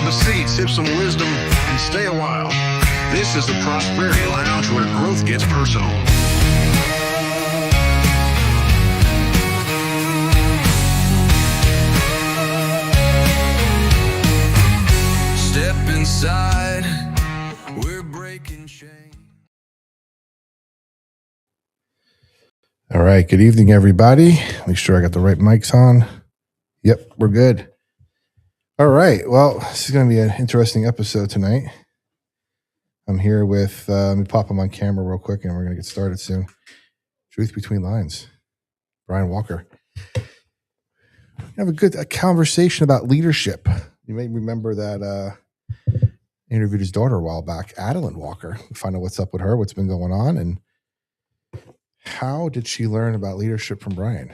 a seat, sip some wisdom, and stay a while. This is the Prosperity Lounge, where growth gets personal. Step inside, we're breaking chains. All right, good evening, everybody. Make sure I got the right mics on. Yep, we're good. All right, well, this is going to be an interesting episode tonight. I'm here with, let me pop him on camera real quick, and we're going to get started soon. Truth Between Lines, Brian Walker. Have a conversation about leadership. You may remember that I interviewed his daughter a while back, Adeline Walker, to find out what's up with her, what's been going on, and how did she learn about leadership from Brian?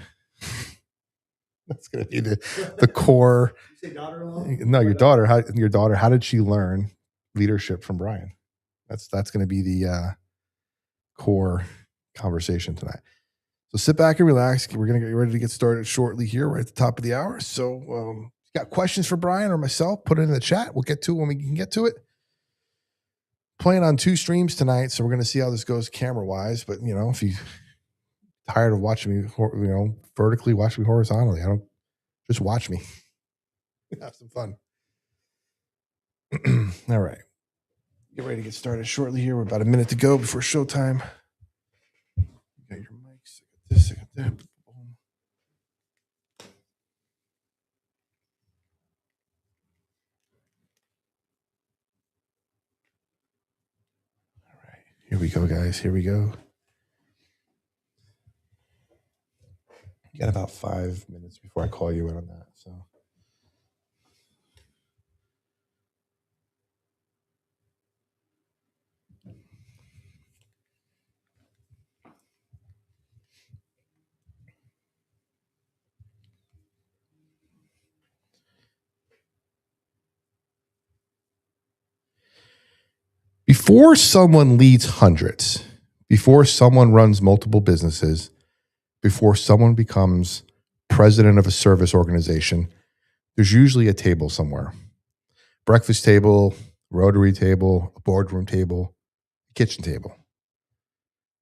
That's going to be the core. You say daughter-in-law? No, your daughter. How did she learn leadership from Brian? That's going to be the core conversation tonight. So sit back and relax. We're going to get ready to get started shortly here. We're at the top of the hour. So if you got questions for Brian or myself, put it in the chat. We'll get to it when we can get to it. Playing on 2 streams tonight, so we're going to see how this goes camera-wise. But, if you're tired of watching me, vertically, watch me horizontally. Just watch me. Have some fun. All right. Get ready to get started shortly here. We're about a minute to go before showtime. You got your mics. I got this. I got that. All right. Here we go, guys. Here we go. You got about 5 minutes before I call you in on that. So. Before someone leads hundreds, before someone runs multiple businesses, before someone becomes president of a service organization, there's usually a table somewhere. Breakfast table, rotary table, a boardroom table, kitchen table.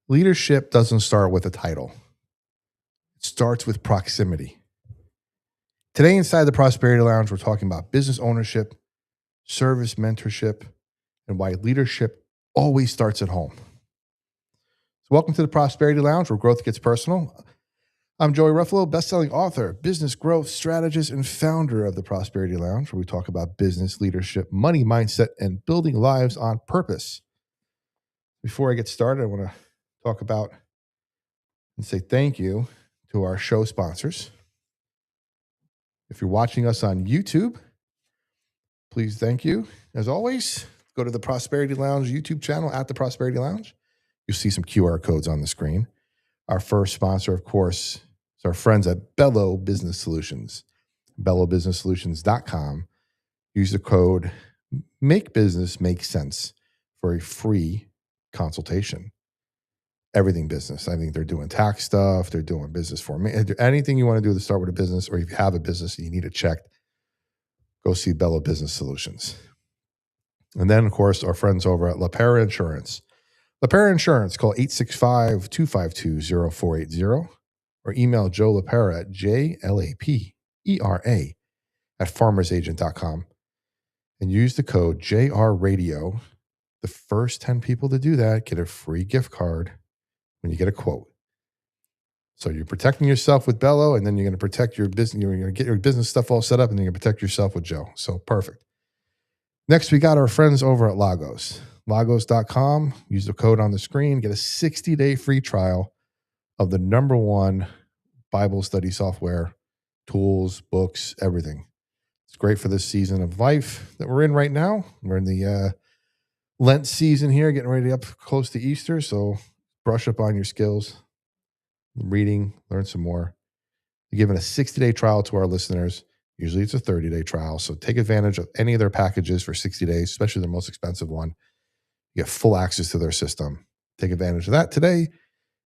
Leadership doesn't start with a title. It starts with proximity. Today inside the Prosperity Lounge, we're talking about business ownership, service mentorship, and why leadership always starts at home. So welcome to the Prosperity Lounge, where growth gets personal. I'm Joey Ruffalo, best-selling author, business growth strategist, and founder of the Prosperity Lounge, where we talk about business, leadership, money, mindset, and building lives on purpose. Before I get started, I want to talk about and say thank you to our show sponsors. If you're watching us on YouTube, please thank you. As always, go to the Prosperity Lounge YouTube channel at the Prosperity Lounge. You'll see some QR codes on the screen. Our first sponsor, of course, is our friends at Bello Business Solutions, bellobusinesssolutions.com. Use the code Make Business Make Sense for a free consultation. Everything business. I think they're doing tax stuff. They're doing business for me. Anything you want to do to start with a business, or if you have a business and you need it checked, go see Bello Business Solutions. And then, of course, our friends over at LaPera Insurance. LaPera Insurance, call 865-252-0480 or email Joe LaPera at JLAPERA@farmersagent.com and use the code JRRadio. The first 10 people to do that get a free gift card when you get a quote. So you're protecting yourself with Bello, and then you're going to protect your business. You're going to get your business stuff all set up, and then you're going to protect yourself with Joe. So perfect. Next, we got our friends over at Lagos. Lagos.com. Use the code on the screen. Get a 60-day free trial of the #1 Bible study software, tools, books, everything. It's great for this season of life that we're in right now. We're in the Lent season here, getting ready up close to Easter. So brush up on your skills, reading, learn some more. We're giving a 60-day trial to our listeners. Usually it's a 30-day trial. So take advantage of any of their packages for 60 days, especially their most expensive one. You get full access to their system. Take advantage of that today.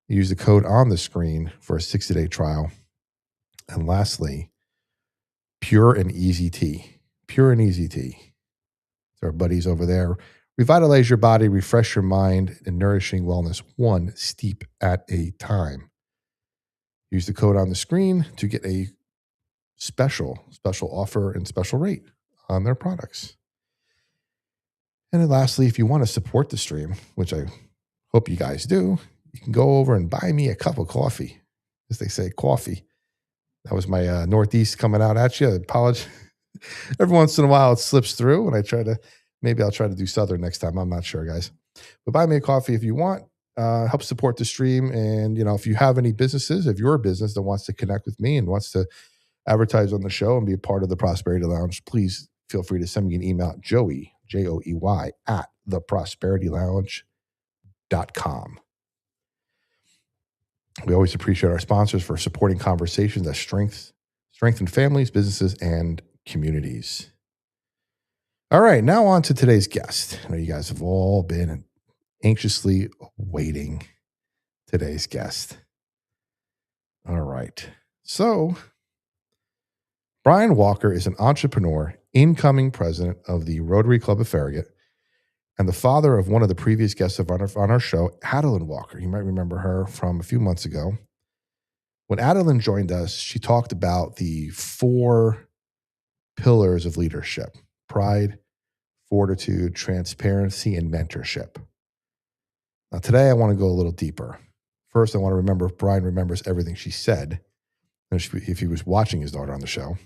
Use the code on the screen for a 60-day trial. And lastly, Pure and Easy Tea. Pure and Easy Tea. Our buddies over there. Revitalize your body, refresh your mind, and nourishing wellness one steep at a time. Use the code on the screen to get a special offer and special rate on their products. And then lastly, if you want to support the stream, which I hope you guys do, you can go over and buy me a cup of coffee. As they say, coffee. That was my Northeast coming out at you. I apologize. Every once in a while it slips through, and maybe I'll try to do Southern next time. I'm not sure, guys. But buy me a coffee if you want. Help support the stream. And, if you have any businesses, if you're a business that wants to connect with me and wants to advertise on the show and be a part of the Prosperity Lounge, please feel free to send me an email at Joey, Joey, at theprosperitylounge.com. We always appreciate our sponsors for supporting conversations that strengthen families, businesses, and communities. All right, now on to today's guest. I know you guys have all been anxiously awaiting today's guest. All right. So, Brian Walker is an entrepreneur, incoming president of the Rotary Club of Farragut, and the father of one of the previous guests on our show, Adeline Walker. You might remember her from a few months ago. When Adeline joined us, she talked about the 4 pillars of leadership: pride, fortitude, transparency, and mentorship. Now, today I want to go a little deeper. First, I want to remember if Brian remembers everything she said, if he was watching his daughter on the show.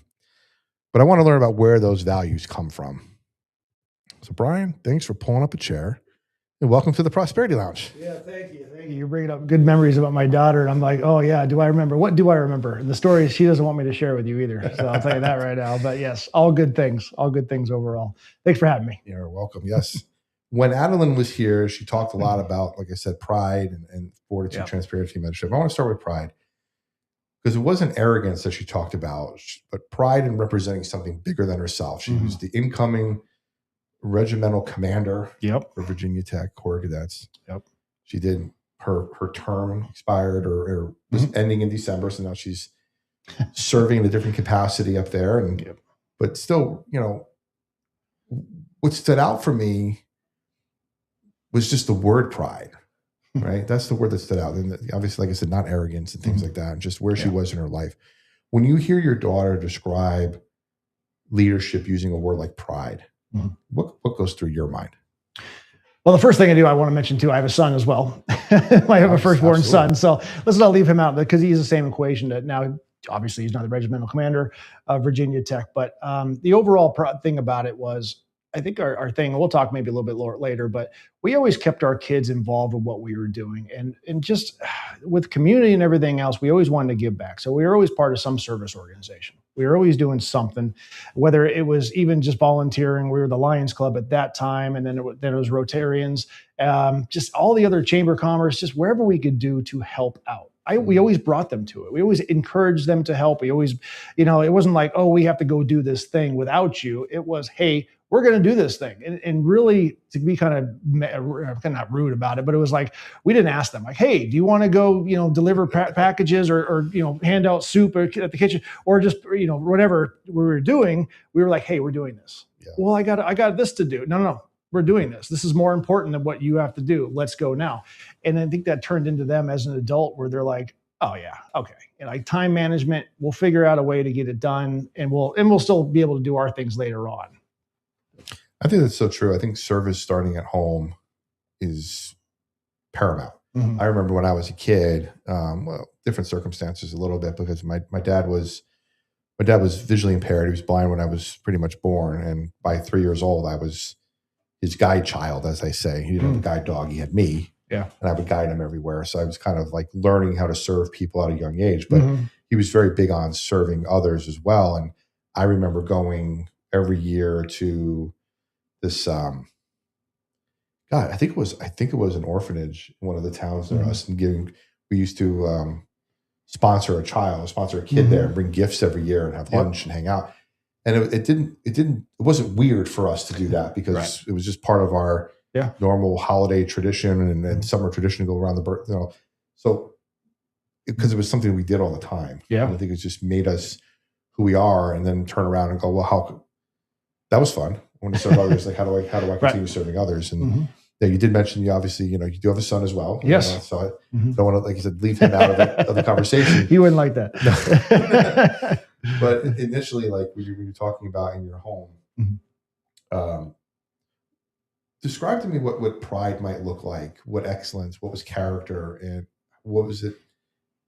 But I want to learn about where those values come from. So, Brian, thanks for pulling up a chair, and welcome to the Prosperity Lounge. Yeah, thank you. You're bringing up good memories about my daughter, and I'm like, oh yeah, do I remember? What do I remember? And the story she doesn't want me to share with you either, so I'll tell you that right now. But yes, all good things overall. Thanks for having me. You're welcome. Yes. When Adeline was here, she talked a lot about, like I said, pride and fortitude, transparency, mentorship. I want to start with pride because it wasn't arrogance that she talked about, but pride in representing something bigger than herself. She was the incoming regimental commander for Virginia Tech Corps Cadets. She did her term expired or was ending in December, so now she's serving in a different capacity up there. And but still, what stood out for me was just the word pride, right? That's the word that stood out. And obviously, like I said, not arrogance and things like that, and just where she was in her life. When you hear your daughter describe leadership using a word like pride, what goes through your mind? Well, the first thing I want to mention too, I have a son as well. I have a firstborn son, so let's not leave him out because he's the same equation that now. Obviously, he's not the regimental commander of Virginia Tech, but the overall thing about it was, I think our thing, we'll talk maybe a little bit later, but we always kept our kids involved with what we were doing. And just with community and everything else, we always wanted to give back. So we were always part of some service organization. We were always doing something, whether it was even just volunteering. We were the Lions Club at that time, and then it was Rotarians, just all the other Chamber of Commerce, just wherever we could do to help out. We always brought them to it. We always encouraged them to help. We always, it wasn't like, oh, we have to go do this thing without you. It was, hey, we're going to do this thing. And really, to be kind of not rude about it, but it was like, we didn't ask them like, hey, do you want to go, deliver packages or hand out soup at the kitchen or just, whatever we were doing. We were like, hey, we're doing this. Yeah. Well, I got this to do. No. We're doing this. This is more important than what you have to do. Let's go now. And I think that turned into them as an adult where they're like, oh yeah, okay. And like time management, we'll figure out a way to get it done and we'll still be able to do our things later on. I think that's so true. I think service starting at home is paramount. I remember when I was a kid, different circumstances a little bit because my dad was visually impaired. He was blind when I was pretty much born. And by 3 years old, I was his guide child, as I say. He didn't have a guide dog. He had me. Yeah. And I would guide him everywhere. So I was kind of like learning how to serve people at a young age. But he was very big on serving others as well. And I remember going every year to this, I think it was an orphanage in one of the towns near us. And we used to sponsor a kid there and bring gifts every year and have lunch and hang out. And it wasn't weird for us to do that because it was just part of our normal holiday tradition and summer tradition to go around the birth. So because it was something we did all the time. Yeah, and I think it just made us who we are, and then turn around and go, well, that was fun. want to serve others. Like, how do I continue serving others? And yeah, you did mention, you obviously, you do have a son as well. Yes. So I don't want to, like you said, leave him out of the conversation. He wouldn't like that. No. But initially, like when you're talking about in your home, describe to me what pride might look like, what excellence, what was character, and what was it,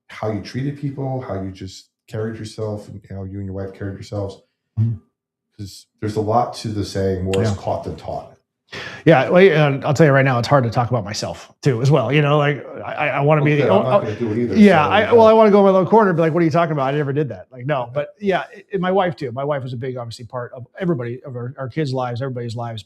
how you treated people, how you just carried yourself, and how you and your wife carried yourselves. Because there's a lot to the saying, more is caught than taught. Yeah, well, I'll tell you right now, it's hard to talk about myself too, as well. Like I want to be. I'm not going to do it either. Yeah, so, I want to go in my little corner and be like, "What are you talking about? I never did that." Like, no, but yeah, and my wife too. My wife was a big, obviously, part of everybody of our kids' lives, everybody's lives.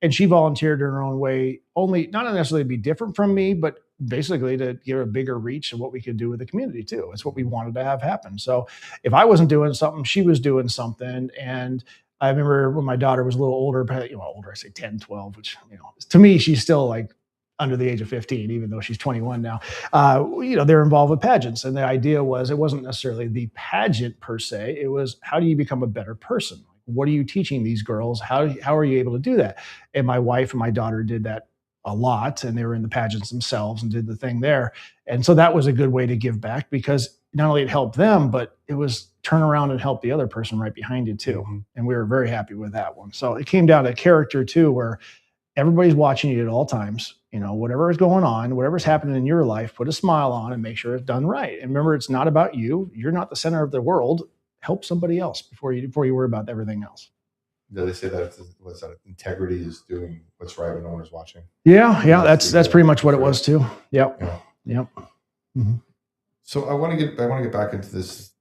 And she volunteered in her own way, only not necessarily to be different from me, but basically to give a bigger reach of what we could do with the community too. It's what we wanted to have happen. So if I wasn't doing something, she was doing something, and I remember when my daughter was a little older, older, I say 10, 12, which, to me, she's still like under the age of 15, even though she's 21 now. They're involved with pageants. And the idea was, it wasn't necessarily the pageant per se. It was, how do you become a better person? What are you teaching these girls? How are you able to do that? And my wife and my daughter did that a lot, and they were in the pageants themselves and did the thing there. And so that was a good way to give back, because not only it helped them, but it was turn around and help the other person right behind you too. And we were very happy with that one. So it came down to character too, where everybody's watching you at all times. Whatever is going on, whatever's happening in your life, put a smile on and make sure it's done right. And remember, it's not about you. You're not the center of the world. Help somebody else before you worry about everything else. Yeah, they say that integrity is doing what's right when no one is watching. Yeah, that's pretty much what it was too. Yep. Yeah. Yep. So I want to get back into this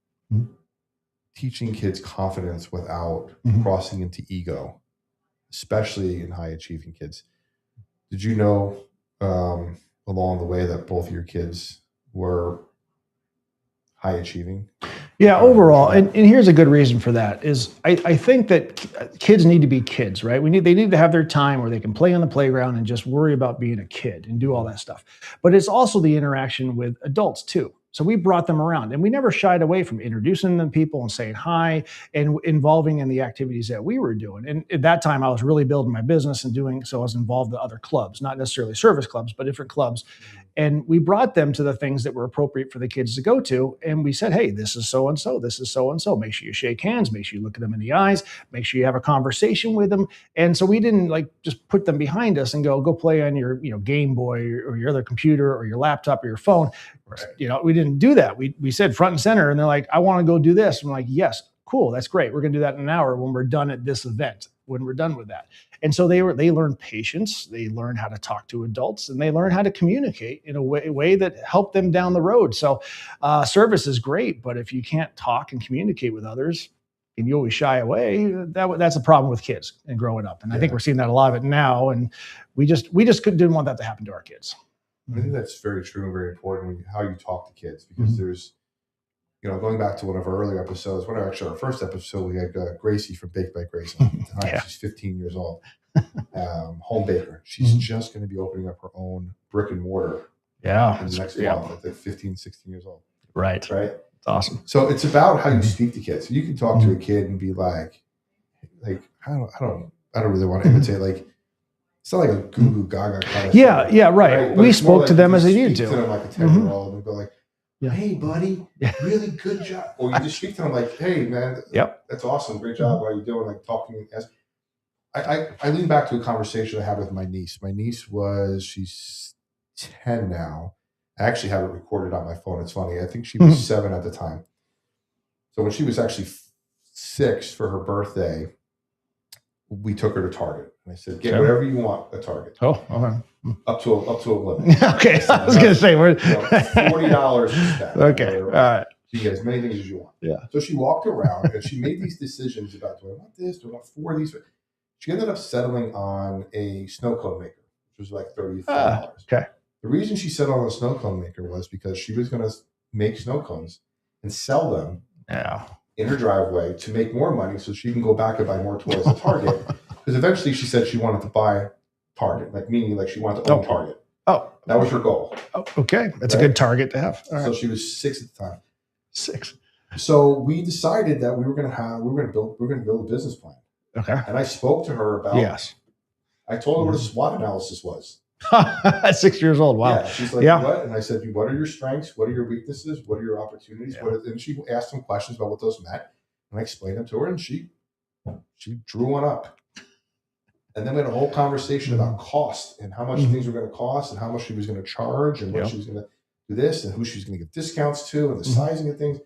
teaching kids confidence without crossing into ego, especially in high achieving kids. Did you know along the way that both of your kids were high achieving? Yeah, overall, and here's a good reason for that is I think that kids need to be kids, right? They need to have their time where they can play on the playground and just worry about being a kid and do all that stuff. But it's also the interaction with adults too. So we brought them around, and we never shied away from introducing them to people and saying hi and involving in the activities that we were doing. And at that time, I was really building my business and doing so. I was involved in other clubs, not necessarily service clubs, but different clubs. And we brought them to the things that were appropriate for the kids to go to. And we said, hey, this is so-and-so, this is so-and-so. Make sure you shake hands, make sure you look at them in the eyes, make sure you have a conversation with them. And so we didn't just put them behind us and go play on your Game Boy or your other computer or your laptop or your phone. Right. We didn't do that. We said front and center, and they're like, I want to go do this. I'm like, yes, cool, that's great. We're going to do that in an hour when we're done at this event, when we're done with that. And so they learned patience, they learned how to talk to adults, and they learned how to communicate in a way that helped them down the road. So service is great, but if you can't talk and communicate with others and you always shy away, that's a problem with kids and growing up. And I think we're seeing that a lot of it now. And we just didn't want that to happen to our kids. I think that's very true and very important, how you talk to kids, because there's, going back to one of our earlier episodes, our first episode, we had Gracie from Baked by Gracie. She's 15 years old, home baker. She's just going to be opening up her own brick and mortar in the next month at 15, 16 years old. Right. It's awesome. So it's about how you speak to kids. So you can talk to a kid and be like, I don't really want to imitate, it's not like a goo goo gaga kind of thing. Yeah, right. We spoke to them as they needed to. Them like a 10-year-old and go like, hey, buddy, really good job. Or you just speak to them like, hey, man, that's awesome. Great job. What are you doing? Talking. I lean back to a conversation I had with my niece. My niece she's 10 now. I actually have it recorded on my phone. It's funny. I think she was 7 at the time. So when she was actually 6 for her birthday, we took her to Target. And I said, get whatever you want at Target. Oh, okay. Up to a limit. Okay. I was going to say, we're $40 to spend. Okay. All right. You get as many things as you want. Yeah. So she walked around and she made these decisions about, do I want this? Do I want 4 of these? She ended up settling on a snow cone maker, which was like $35. Okay. The reason she settled on a snow cone maker was because she was going to make snow cones and sell them in her driveway to make more money so she can go back and buy more toys at Target. Because eventually she said she wanted to buy Target, meaning she wanted to own Target. Oh. That was her goal. Oh, okay. That's a good target to have. All right. So she was 6 at the time. 6. So we decided that we were going to build a business plan. Okay. And I spoke to her about, Yes. I told her what a SWOT analysis was. At 6 years old. Wow. Yeah. She's like, what? And I said, what are your strengths? What are your weaknesses? What are your opportunities? Yeah. And she asked some questions about what those meant. And I explained them to her, and she drew one up. And then we had a whole conversation about cost and how much things were going to cost and how much she was going to charge and what she was going to do this and who she was going to give discounts to and the sizing of things.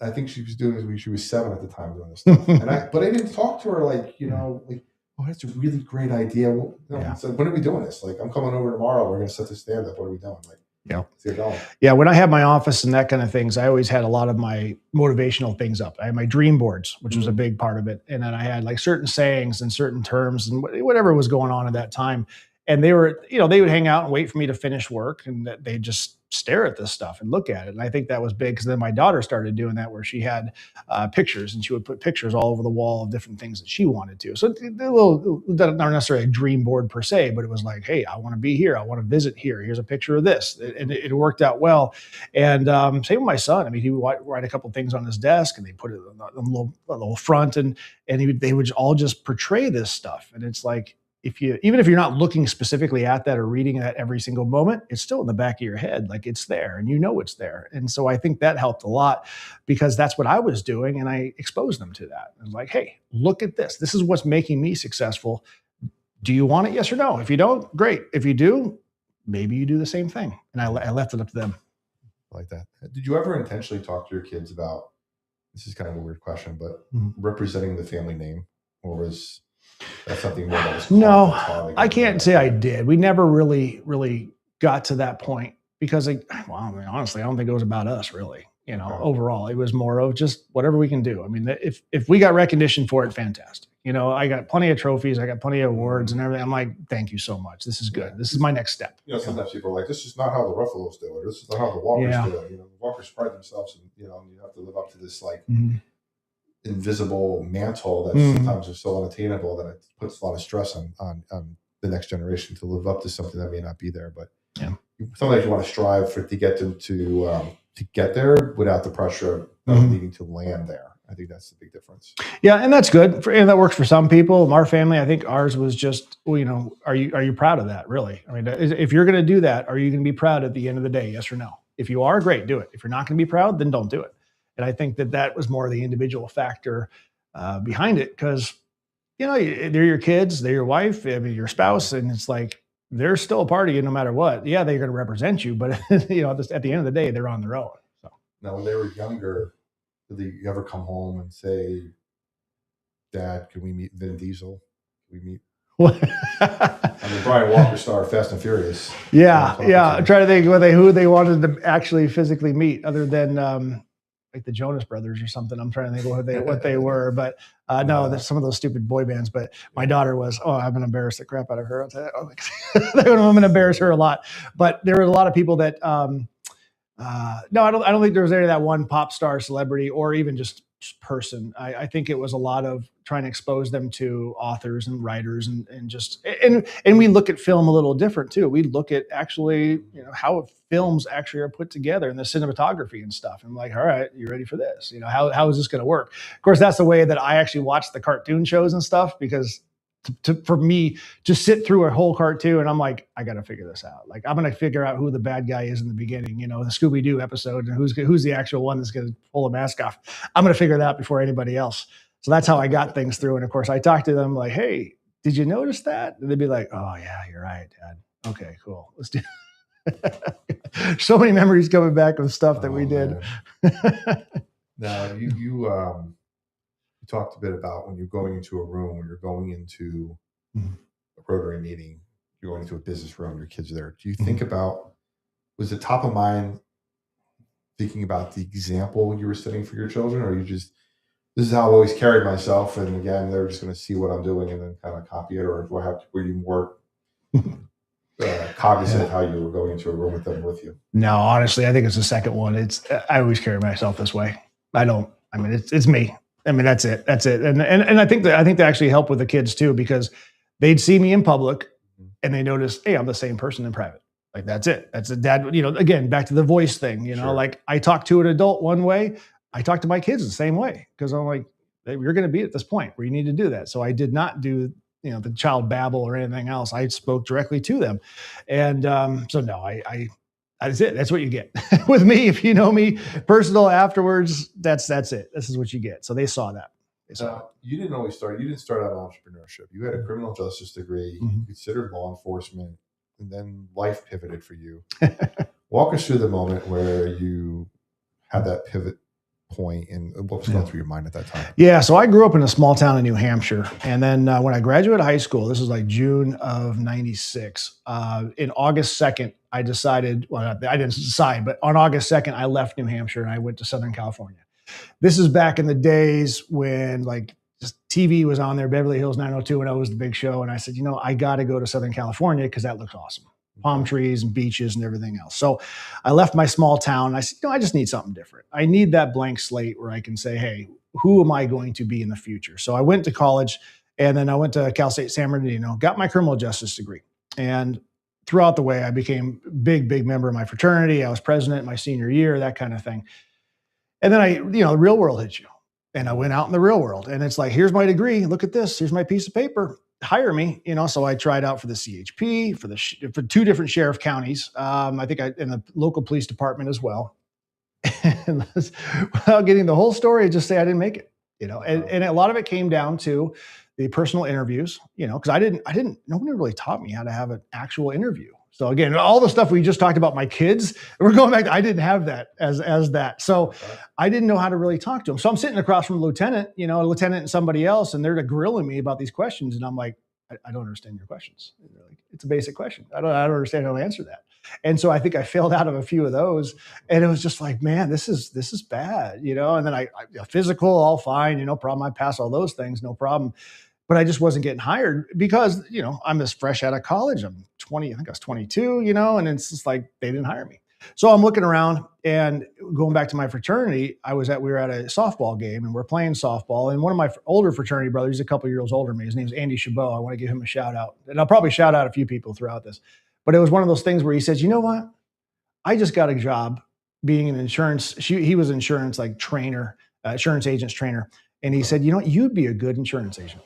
I think she was 7 at the time doing this stuff. But I didn't talk to her like, oh, that's a really great idea. Well, so when are we doing this? Like, I'm coming over tomorrow. We're going to set this stand up. What are we doing? Like, let's get going. Yeah. When I had my office and that kind of things, I always had a lot of my motivational things up. I had my dream boards, which was a big part of it. And then I had like certain sayings and certain terms and whatever was going on at that time. And they were, they would hang out and wait for me to finish work, and they just stare at this stuff and look at it. And I think that was big because then my daughter started doing that, where she had pictures, and she would put pictures all over the wall of different things that she wanted to. So not necessarily a dream board per se, but it was like, hey, I want to be here. I want to visit here. Here's a picture of this. And it worked out well. And same with my son. I mean, he would write a couple things on his desk, and they put it on the little front, and they would all just portray this stuff. And it's like, even if you're not looking specifically at that or reading that every single moment, it's still in the back of your head. Like, it's there and it's there. And so I think that helped a lot, because that's what I was doing. And I exposed them to that. And like, hey, look at this. This is what's making me successful. Do you want it? Yes or no? If you don't, great. If you do, maybe you do the same thing. And I left it up to them. Like that. Did you ever intentionally talk to your kids about, this is kind of a weird question, but representing the family name, or was that's something more that was no, I can't say I did. We never really got to that point, because honestly, I don't think it was about us really. Overall, it was more of just whatever we can do. I mean, if we got recognition for it, fantastic. I got plenty of trophies. I got plenty of awards and everything. I'm like, thank you so much. This is good. This is my next step. Sometimes people are like, this is not how the Ruffaloes do it. This is not how the Walkers do it. The Walkers pride themselves, and you have to live up to this like invisible mantle that sometimes is so unattainable that it puts a lot of stress on the next generation to live up to something that may not be there. But sometimes you want to strive to get them to get there without the pressure of needing to land there. I think that's the big difference. Yeah, and that's good, and that works for some people. Our family, I think ours was just, are you proud of that? Really? I mean, if you're going to do that, are you going to be proud at the end of the day? Yes or no? If you are, great, do it. If you're not going to be proud, then don't do it. And I think that was more the individual factor behind it, because, they're your kids, they're your wife, your spouse, and it's like, they're still a part of you no matter what. Yeah, they're going to represent you, but at the end of the day, they're on their own. So now, when they were younger, did you ever come home and say, Dad, can we meet Vin Diesel? Can we meet? Brian Walker star Fast and Furious. Yeah. I'm trying to think who they wanted to actually physically meet, other than like the Jonas Brothers or something. I'm trying to think what they were, but no, there's some of those stupid boy bands. But my daughter was, I'm going to embarrass the crap out of her. I'll tell you that. I'm going to embarrass her a lot. But there were a lot of people that, no, I don't think there was any of that one pop star celebrity or even just person. I think it was a lot of trying to expose them to authors and writers and we look at film a little different too. We look at actually, how films actually are put together and the cinematography and stuff. I'm like, all right, you ready for this? How is this going to work? Of course, that's the way that I actually watch the cartoon shows and stuff, because for me to sit through a whole cartoon, and I'm like, I got to figure this out. Like, I'm going to figure out who the bad guy is in the beginning, the Scooby-Doo episode, and who's the actual one that's going to pull a mask off. I'm going to figure that out before anybody else. So that's how I got things through. And of course, I talked to them like, hey, did you notice that? And they'd be like, oh yeah, you're right, Dad. Okay, cool. Let's do so many memories coming back of stuff that we did. Now, you talked a bit about when you're going into a room, when you're going into a Rotary meeting, you're going into a business room, your kids are there. Do you think about, was it top of mind thinking about the example you were setting for your children, or you just, this is how I've always carried myself, and again, they're just going to see what I'm doing and then kind of copy it, or were you more cognizant of how you were going into a room with them with you? No, honestly, I think it's the second one. I always carry myself this way. It's me. That's it. And I think that actually helped with the kids too, because they'd see me in public and they notice, hey, I'm the same person in private. Like, that's it. That's a dad, again, back to the voice thing, Sure. Like I talk to an adult one way, I talk to my kids the same way, because I'm like, You're going to be at this point where you need to do that. So I did not do, the child babble or anything else. I spoke directly to them. And so no, that's it. That's what you get with me. If you know me personal afterwards, that's it. This is what you get. So they saw that. You didn't start out in entrepreneurship. You had a criminal justice degree, you considered law enforcement, and then life pivoted for you. Walk us through the moment where you had that pivot point and what was going through your mind at that time? Yeah. So I grew up in a small town in New Hampshire. And then when I graduated high school, this was like June of 96. In August 2nd, I decided, well, I didn't decide, but on August 2nd, I left New Hampshire and I went to Southern California. This is back in the days when like just TV was on there, Beverly Hills 90210 was the big show. And I said, I got to go to Southern California because that looks awesome. Palm trees and beaches and everything else. So I left my small town and I said, I just need something different. I need that blank slate where I can say, hey, who am I going to be in the future? So I went to college and then I went to Cal State San Bernardino, got my criminal justice degree. And throughout the way, I became a big member of my fraternity. I was president my senior year, that kind of thing. And then the real world hits you. And I went out in the real world and it's like, here's my degree. Look at this. Here's my piece of paper. Hire me, so I tried out for the CHP, for 2 different sheriff counties. I think in the local police department as well. And without getting the whole story, just say I didn't make it, and a lot of it came down to the personal interviews, because nobody really taught me how to have an actual interview. So again, all the stuff we just talked about, my kids, we're going back. I didn't have that as that. So I didn't know how to really talk to them. So I'm sitting across from a lieutenant and somebody else, and they're grilling me about these questions. And I'm like, I don't understand your questions. Like, it's a basic question. I don't understand how to answer that. And so I think I failed out of a few of those. And it was just like, man, this is bad, and then I physical, all fine, no problem. I passed all those things, no problem. But I just wasn't getting hired because, I'm as fresh out of college. I'm 20, I think I was 22, and it's just like they didn't hire me. So I'm looking around and going back to my fraternity, we were at a softball game and we're playing softball. And one of my older fraternity brothers, he's a couple years older than me. His name's Andy Chabot. I want to give him a shout out. And I'll probably shout out a few people throughout this. But it was one of those things where he says, you know what? I just got a job being an insurance. He was an insurance trainer, insurance agent's trainer. And he said, you'd be a good insurance agent.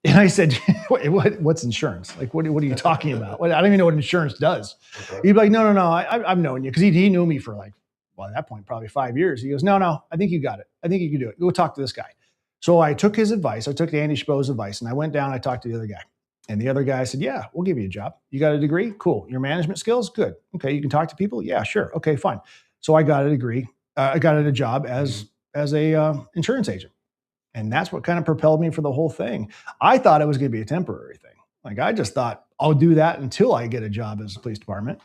And I said, what's insurance? Like, what are you talking about? I don't even know what insurance does. Okay. He'd be like, no, I've known you. Because he knew me for at that point, probably 5 years. He goes, no, I think you got it. I think you can do it. Go talk to this guy. So I took his advice. I took Andy Chabot's advice. And I went down, I talked to the other guy. And the other guy said, yeah, we'll give you a job. You got a degree? Cool. Your management skills? Good. Okay, you can talk to people? Yeah, sure. Okay, fine. So I got a degree. I got a job as a insurance agent. And that's what kind of propelled me for the whole thing. I thought it was going to be a temporary thing. Like I just thought I'll do that until I get a job as a police department.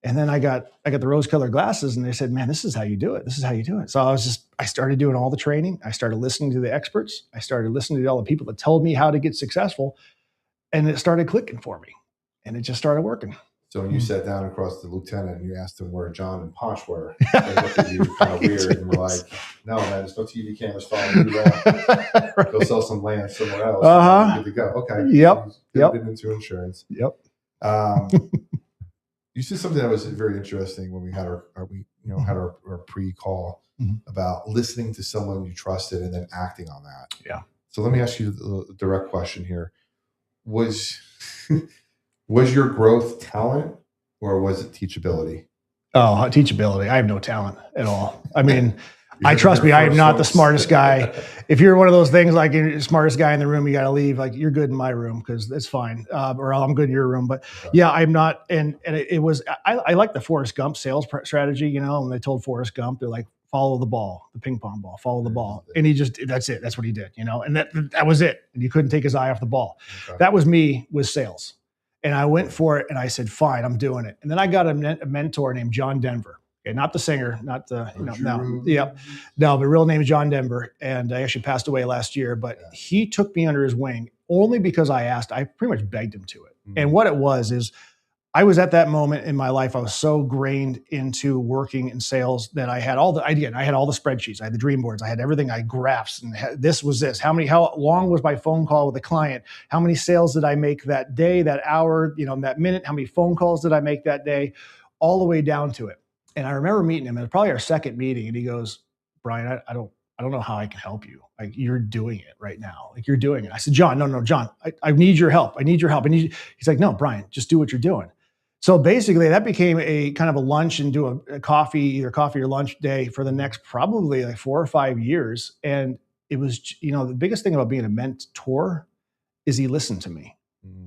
And then I got the rose-colored glasses and they said, man, this is how you do it. This is how you do it. So I started doing all the training. I started listening to the experts. I started listening to all the people that told me how to get successful. And it started clicking for me. And it just started working. So when you sat down across the lieutenant and you asked him where John and Posh were, they looked at you kind of weird and were like, no, man, there's no TV cameras following you around. Right. Go sell some land somewhere else. Good to go. Okay. Yep. Been into insurance. Yep. You said something that was very interesting when we had our pre-call about listening to someone you trusted and then acting on that. Yeah. So let me ask you the direct question here. Was your growth talent or was it teachability? Oh, teachability. I have no talent at all. I mean, trust me, I am not the smartest guy. If you're one of those things like you're the smartest guy in the room, you got to leave. Like you're good in my room because that's fine, or I'm good in your room. But yeah, I'm not. And it was. I like the Forrest Gump sales strategy. When they told Forrest Gump, they're like, follow the ball, the ping pong ball, follow the ball, and that's it. That's what he did. And that was it. And you couldn't take his eye off the ball. Okay. That was me with sales. And I went for it and I said, fine, I'm doing it. And then I got a mentor named John Denver. Okay, not the singer, not the, no, but real name is John Denver. And I actually passed away last year, but he took me under his wing only because I asked. I pretty much begged him to it. Mm-hmm. And what it was is I was at that moment in my life, I was so grained into working in sales that I had all the spreadsheets, I had the dream boards, I had everything, I had graphs, and this was this. How long was my phone call with a client? How many sales did I make that day, that hour, that minute? How many phone calls did I make that day? All the way down to it. And I remember meeting him, it was probably our second meeting, and he goes, Brian, I don't I don't know how I can help you. Like, you're doing it right now. Like, you're doing it. I said, John, no, John, I need your help. I need your help. He's like, no, Brian, just do what you're doing. So basically that became a kind of a lunch and do a coffee, either coffee or lunch day for the next probably like 4 or 5 years. And it was, the biggest thing about being a mentor is he listened to me.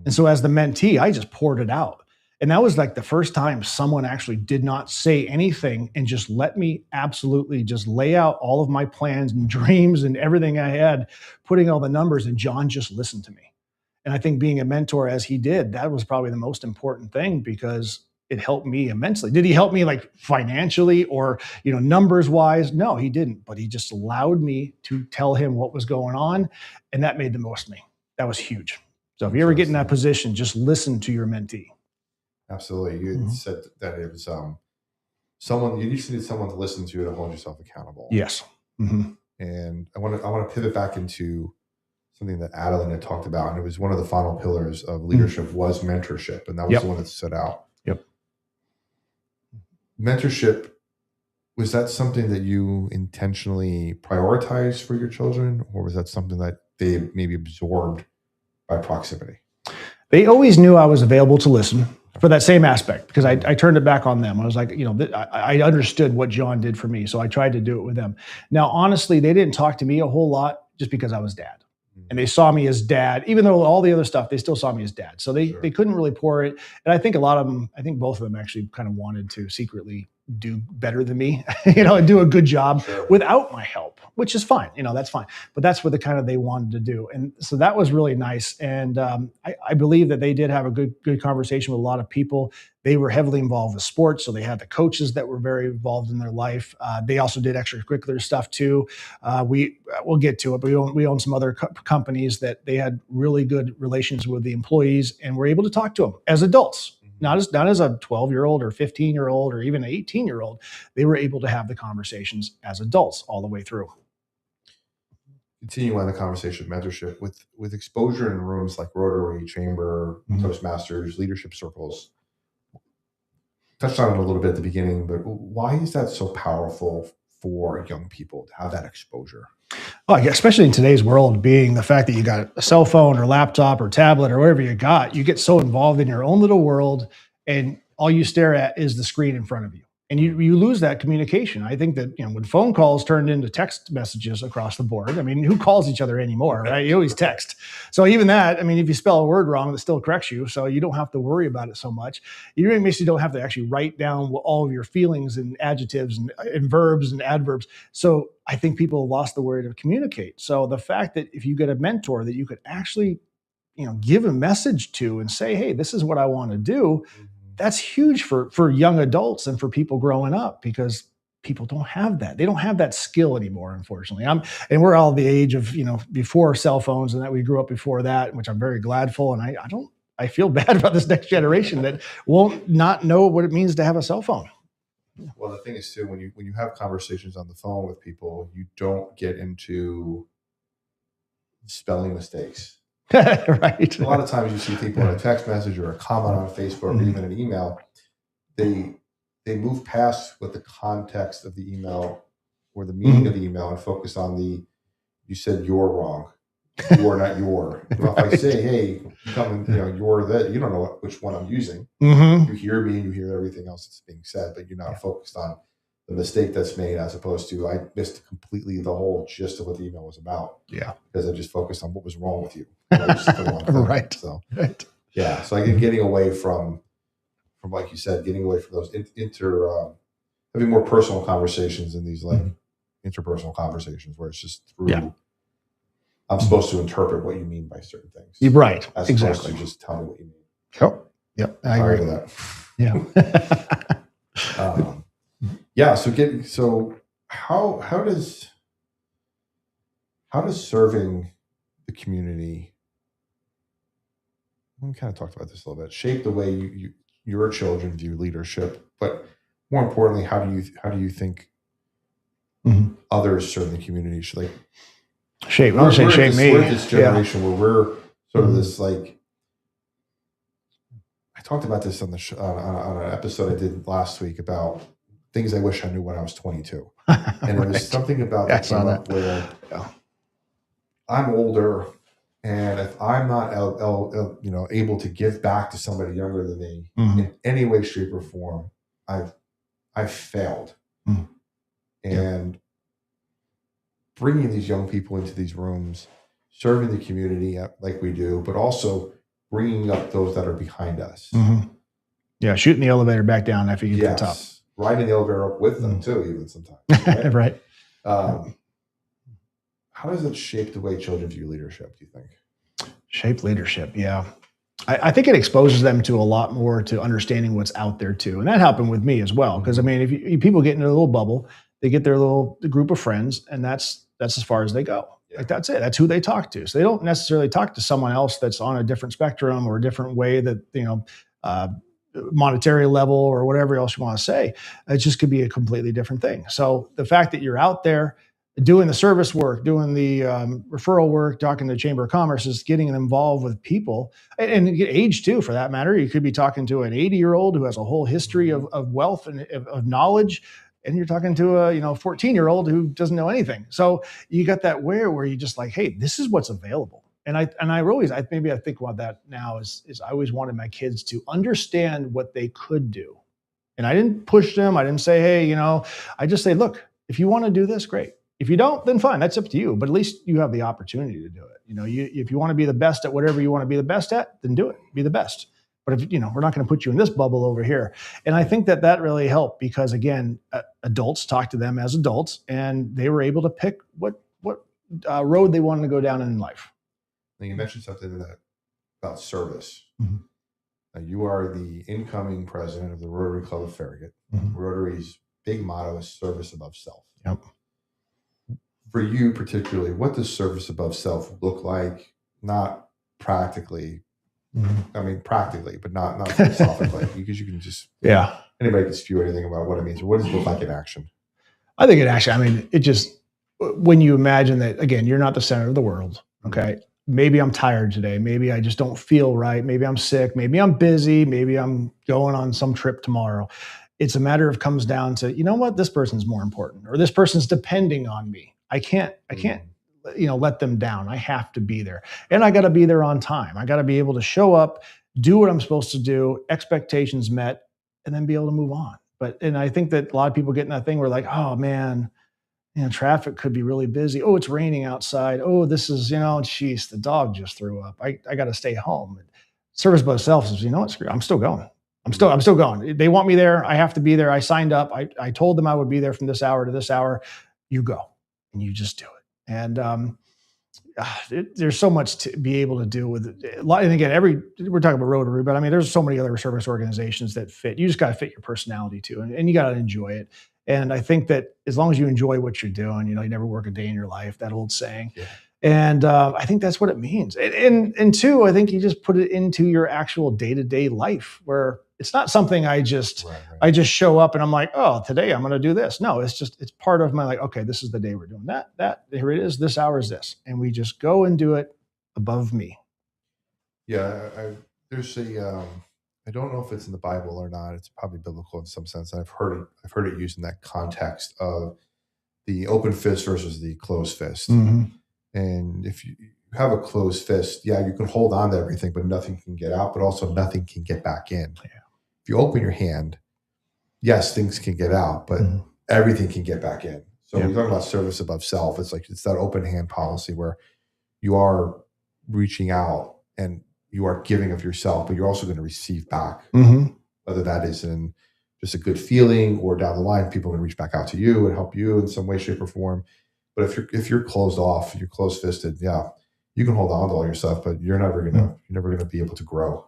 And so as the mentee, I just poured it out. And that was like the first time someone actually did not say anything and just let me absolutely just lay out all of my plans and dreams and everything I had, putting all the numbers, and John just listened to me. And I think being a mentor as he did, that was probably the most important thing, because it helped me immensely. Did he help me like financially or, numbers wise? No, he didn't, but he just allowed me to tell him what was going on. And that made the most of me. That was huge. So if you ever get in that position, just listen to your mentee. Absolutely. You said that it was someone, you just need someone to listen to hold yourself accountable. Yes. And I want to pivot back into something that Adeline had talked about, and it was one of the final pillars of leadership was mentorship, and that was the one that stood out. Yep. Mentorship, was that something that you intentionally prioritized for your children, or was that something that they maybe absorbed by proximity? They always knew I was available to listen for that same aspect, because I turned it back on them. I was like, I understood what John did for me, so I tried to do it with them. Now, honestly, they didn't talk to me a whole lot just because I was dad. And they saw me as dad, even though all the other stuff, they still saw me as dad. So they couldn't really pour it. And I think both of them actually kind of wanted to secretly do better than me, and do a good job without my help, which is fine. That's fine. But that's what they wanted to do. And so that was really nice. And I believe that they did have a good conversation with a lot of people. They were heavily involved with sports, so they had the coaches that were very involved in their life. They also did extracurricular stuff too. We'll get to it, but we own some other companies that they had really good relations with the employees, and were able to talk to them as adults. Not as a 12-year-old or 15-year-old or even an 18-year-old. They were able to have the conversations as adults all the way through. Continue on the conversation of mentorship with exposure in rooms like Rotary, Chamber, Toastmasters, leadership circles. Touched on it a little bit at the beginning, but why is that so powerful for young people to have that exposure? Oh, yeah, especially in today's world, being the fact that you got a cell phone or laptop or tablet or whatever you got, you get so involved in your own little world, and all you stare at is the screen in front of you. And you lose that communication. I think that, when phone calls turned into text messages across the board, who calls each other anymore, right? You always text. So even that, if you spell a word wrong, it still corrects you. So you don't have to worry about it so much. You basically don't have to actually write down all of your feelings and adjectives and verbs and adverbs. So I think people have lost the way to communicate. So the fact that if you get a mentor that you could actually, give a message to and say, hey, this is what I want to do, that's huge for young adults and for people growing up, because people don't have that. They don't have that skill anymore, unfortunately. And we're all the age of, before cell phones, and that we grew up before that, which I'm very glad for. And I feel bad about this next generation that won't not know what it means to have a cell phone. Well, the thing is too, when you have conversations on the phone with people, you don't get into spelling mistakes. Right. A lot of times you see people in a text message or a comment on Facebook or even an email, they move past what the context of the email or the meaning of the email and focus on you said you're wrong. You are not your. Well, if I say, hey, you come and, you're that, you don't know which one I'm using. You hear me and you hear everything else that's being said, but you're not focused on the mistake that's made, as opposed to I missed completely the whole gist of what the email was about. Yeah. Because I just focused on what was wrong with you. Right. So, right. Yeah. So I think getting away from like you said, getting away from those having more personal conversations in these interpersonal conversations where it's just through, I'm supposed to interpret what you mean by certain things. You're right. As exactly. opposed to just tell me what you mean. Yep. I agree with that. Yeah. So how does serving the community, we kind of talked about this a little bit, shape the way your children view leadership, but more importantly, how do you think others serve the community should shape? I'm saying shape me. We're this generation where we're sort of this I talked about this on an episode I did last week about things I wish I knew when I was 22. And there was something about Yeah, I that saw came that. up where Yeah. I'm older, and if I'm not able to give back to somebody younger than me Mhm. in any way, shape, or form, I've failed. Mhm. And bringing these young people into these rooms, serving the community like we do, but also bringing up those that are behind us. Mhm. Yeah, shooting the elevator back down after you get to the top. Yes, riding the elevator up with them too, even sometimes. Right? Right. How does it shape the way children view leadership, do you think? Shape leadership. Yeah. I think it exposes them to a lot more to understanding what's out there too. And that happened with me as well. Because I mean, if people get into a little bubble, they get their little group of friends, and that's as far as they go. Yeah. Like that's it. That's who they talk to. So they don't necessarily talk to someone else that's on a different spectrum or a different way that, uh, monetary level or whatever else you want to say. It just could be a completely different thing. So the fact that you're out there doing the service work, doing the referral work, talking to the Chamber of Commerce, is getting involved with people and age too, for that matter. You could be talking to an 80-year-old who has a whole history of wealth and of knowledge, and you're talking to a 14-year-old who doesn't know anything. So you got that where you just like, hey, this is what's available. And I always maybe I think about that now is I always wanted my kids to understand what they could do. And I didn't push them. I didn't say, hey, I just say, look, if you want to do this, great. If you don't, then fine. That's up to you. But at least you have the opportunity to do it. If you want to be the best at whatever you want to be the best at, then do it. Be the best. But if we're not going to put you in this bubble over here. And I think that really helped because again, adults talk to them as adults, and they were able to pick what road they wanted to go down in life. Now you mentioned something about service. Mhm. Now you are the incoming president of the Rotary Club of Farragut. Mhm. Rotary's big motto is service above self. Yep. For you particularly, what does service above self look like? Not practically. I mean, practically, but not philosophically, because you can just anybody can spew anything about what it means. What does it look like in action? I think it just when you imagine that again, you're not the center of the world. Okay. Maybe I'm tired today. Maybe I just don't feel right. Maybe I'm sick. Maybe I'm busy. Maybe I'm going on some trip tomorrow. It's a matter of comes down to, you know what, this person's more important or this person's depending on me. I can't, let them down. I have to be there and I got to be there on time. I got to be able to show up, do what I'm supposed to do, expectations met, and then be able to move on. And I think that a lot of people get in that thing where like, oh man, traffic could be really busy. Oh, it's raining outside. Oh, this is, geez, the dog just threw up. I got to stay home. Service by self is, screw it. I'm still going. I'm still going. They want me there. I have to be there. I signed up. I told them I would be there from this hour to this hour. You go and you just do it. And there's so much to be able to do with it. And again, we're talking about Rotary, but I mean, there's so many other service organizations that fit. You just got to fit your personality too, and you got to enjoy it. And I think that as long as you enjoy what you're doing, you never work a day in your life, that old saying. Yeah. And I think that's what it means. And two, I think you just put it into your actual day-to-day life where it's not something I just show up and I'm like, oh, today I'm going to do this. No, it's part of my okay, this is the day we're doing that. Here it is. This hour is this. And we just go and do it above me. Yeah. There's I don't know if it's in the Bible or not. It's probably biblical in some sense. I've heard it used in that context of the open fist versus the closed fist. Mm-hmm. And if you have a closed fist, you can hold on to everything, but nothing can get out, but also nothing can get back in. Yeah. If you open your hand, yes, things can get out, but everything can get back in. So when we talk about service above self, it's that open hand policy where you are reaching out and you are giving of yourself, but you're also going to receive back, whether that is in just a good feeling or down the line, people are going to reach back out to you and help you in some way, shape, or form. But if you're closed off, you're closed fisted, you can hold on to all your stuff, but you're never gonna be able to grow.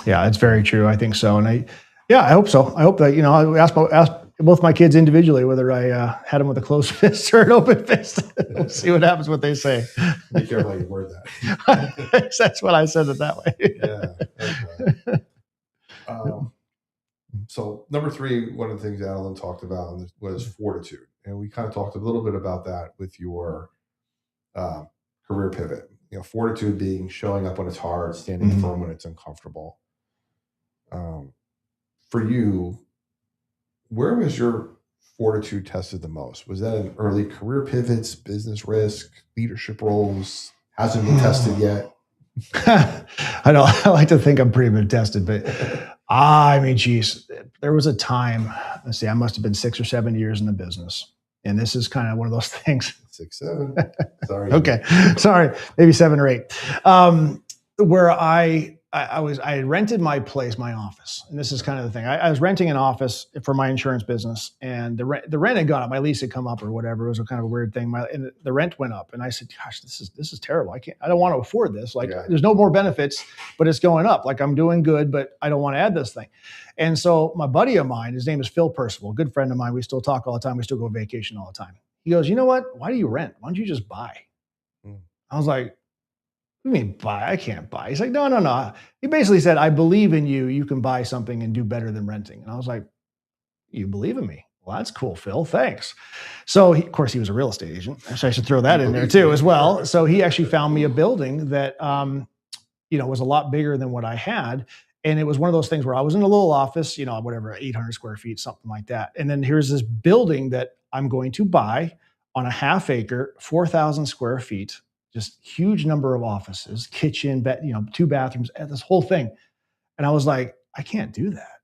Yeah, it's very true. I think so, and I hope so. I hope that I asked both my kids individually whether I had them with a closed fist or an open fist. We'll see what happens. What they say. Be careful how you word that. That's what I said it that way. Okay. So number 3, one of the things Alan talked about was fortitude. And we kind of talked a little bit about that with your career pivot. Fortitude being showing up when it's hard, standing firm when it's uncomfortable. For you, Where was your fortitude tested the most? Was that in early career pivots, business risk, leadership roles? Hasn't been tested yet. I don't. I like to think I'm pretty been tested, but I mean, geez, there was a time. Let's see, I must have been 6 or 7 years in the business, and this is kind of one of those things. 6, 7. Sorry. Okay, sorry, maybe 7 or 8. Where I had rented my place, my office, and this is kind of the thing. I was renting an office for my insurance business, and the rent had gone up. My lease had come up or whatever. It was a kind of a weird thing. And the rent went up, and I said, "Gosh, this is terrible. I don't want to afford this. Like, there's no more benefits, but it's going up. Like, I'm doing good, but I don't want to add this thing." And so my buddy of mine, his name is Phil Percival, a good friend of mine. We still talk all the time. We still go vacation all the time. He goes, "You know what? Why do you rent? Why don't you just buy?" I was like, "What do you mean buy? I can't buy." He's like, no. He basically said, "I believe in you. You can buy something and do better than renting." And I was like, "You believe in me? Well, that's cool, Phil. Thanks." So, of course, he was a real estate agent. So I should throw that in there too as well. So he actually found me a building that, was a lot bigger than what I had. And it was one of those things where I was in a little office, whatever, 800 square feet, something like that. And then here's this building that I'm going to buy on a half acre, 4,000 square feet, just huge number of offices, kitchen, 2 bathrooms, this whole thing. And I was like, I can't do that.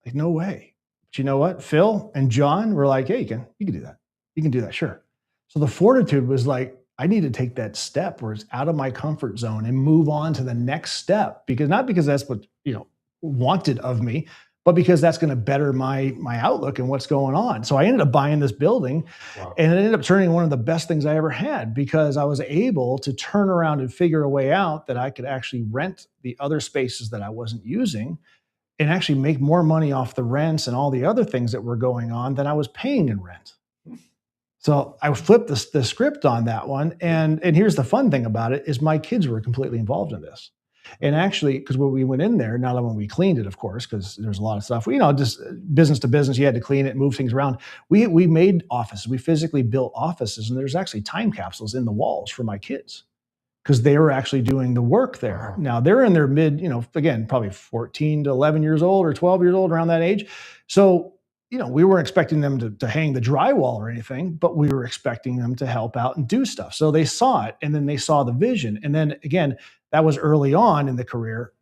Like, no way. But you know what? Phil and John were like, "Hey, you can do that. You can do that, sure." So the fortitude was like, I need to take that step where it's out of my comfort zone and move on to the next step, because not because that's what, wanted of me, but because that's going to better my outlook and what's going on. So I ended up buying this building. Wow. And it ended up turning one of the best things I ever had, because I was able to turn around and figure a way out that I could actually rent the other spaces that I wasn't using and actually make more money off the rents and all the other things that were going on than I was paying in rent. So I flipped the script on that one. And here's the fun thing about it is my kids were completely involved in this. And actually, because when we went in there, not only when we cleaned it, of course, because there's a lot of stuff, just business to business, you had to clean it, move things around. We made offices. We physically built offices, and there's actually time capsules in the walls for my kids because they were actually doing the work there. Wow. Now they're in their mid, again, probably 14 to 11 years old or 12 years old, around that age. So, we weren't expecting them to hang the drywall or anything, but we were expecting them to help out and do stuff. So they saw it, and then they saw the vision. And then again, that was early on in the career.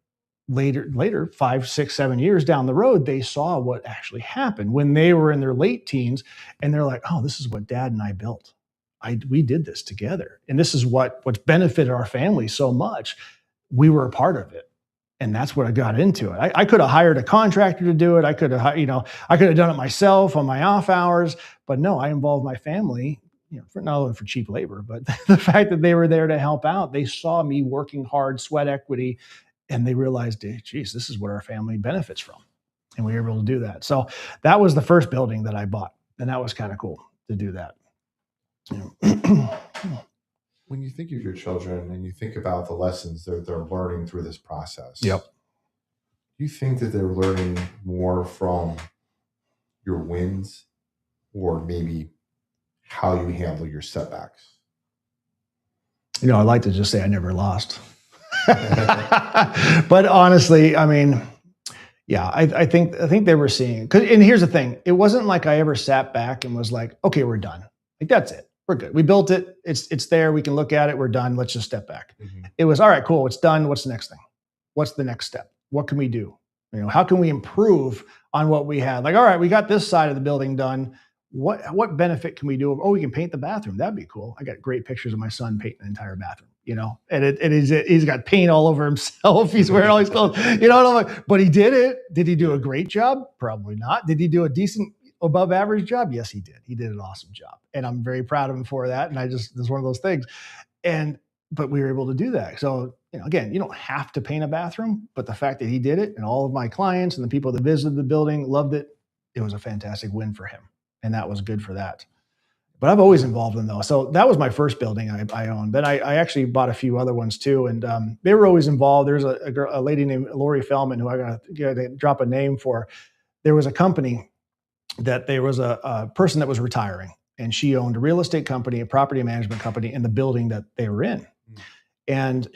Later, 5, 6, 7 years down the road, they saw what actually happened when they were in their late teens, and they're like, "Oh, this is what Dad and I built. We did this together, and this is what's benefited our family so much. We were a part of it." And that's what I got into it. I could have hired a contractor to do it. I could have, I could have done it myself on my off hours, but no, I involved my family, for not only for cheap labor, but the fact that they were there to help out. They saw me working hard, sweat equity, and they realized, geez, this is what our family benefits from. And we were able to do that. So that was the first building that I bought. And that was kind of cool to do that. When you think of your children and you think about the lessons they're learning through this process, yep. Do you think that they're learning more from your wins or maybe how you handle your setbacks? I like to just say I never lost. But honestly, I mean, yeah, I think they were seeing, and here's the thing. It wasn't like I ever sat back and was like, okay, we're done. Like, that's it. We're good. We built it. It's there. We can look at it. We're done. Let's just step back. Mm-hmm. It was, all right, cool. It's done. What's the next thing? What's the next step? What can we do? How can we improve on what we had? Like, all right, we got this side of the building done. What benefit can we do? Oh, we can paint the bathroom. That'd be cool. I got great pictures of my son painting the entire bathroom, and he's got paint all over himself. He's wearing all his clothes, and I'm like, but he did it. Did he do a great job? Probably not. Did he do a decent, above average job? Yes, he did. He did an awesome job. And I'm very proud of him for that. And it's one of those things. But we were able to do that. So, again, you don't have to paint a bathroom, but the fact that he did it and all of my clients and the people that visited the building loved it, it was a fantastic win for him. And that was good for that. But I've always involved them though. So that was my first building I owned. Then I actually bought a few other ones too. And they were always involved. There's a lady named Lori Feldman who I'm going to drop a name for. There was a company that there was a person that was retiring, and she owned a real estate company, a property management company in the building that they were in. And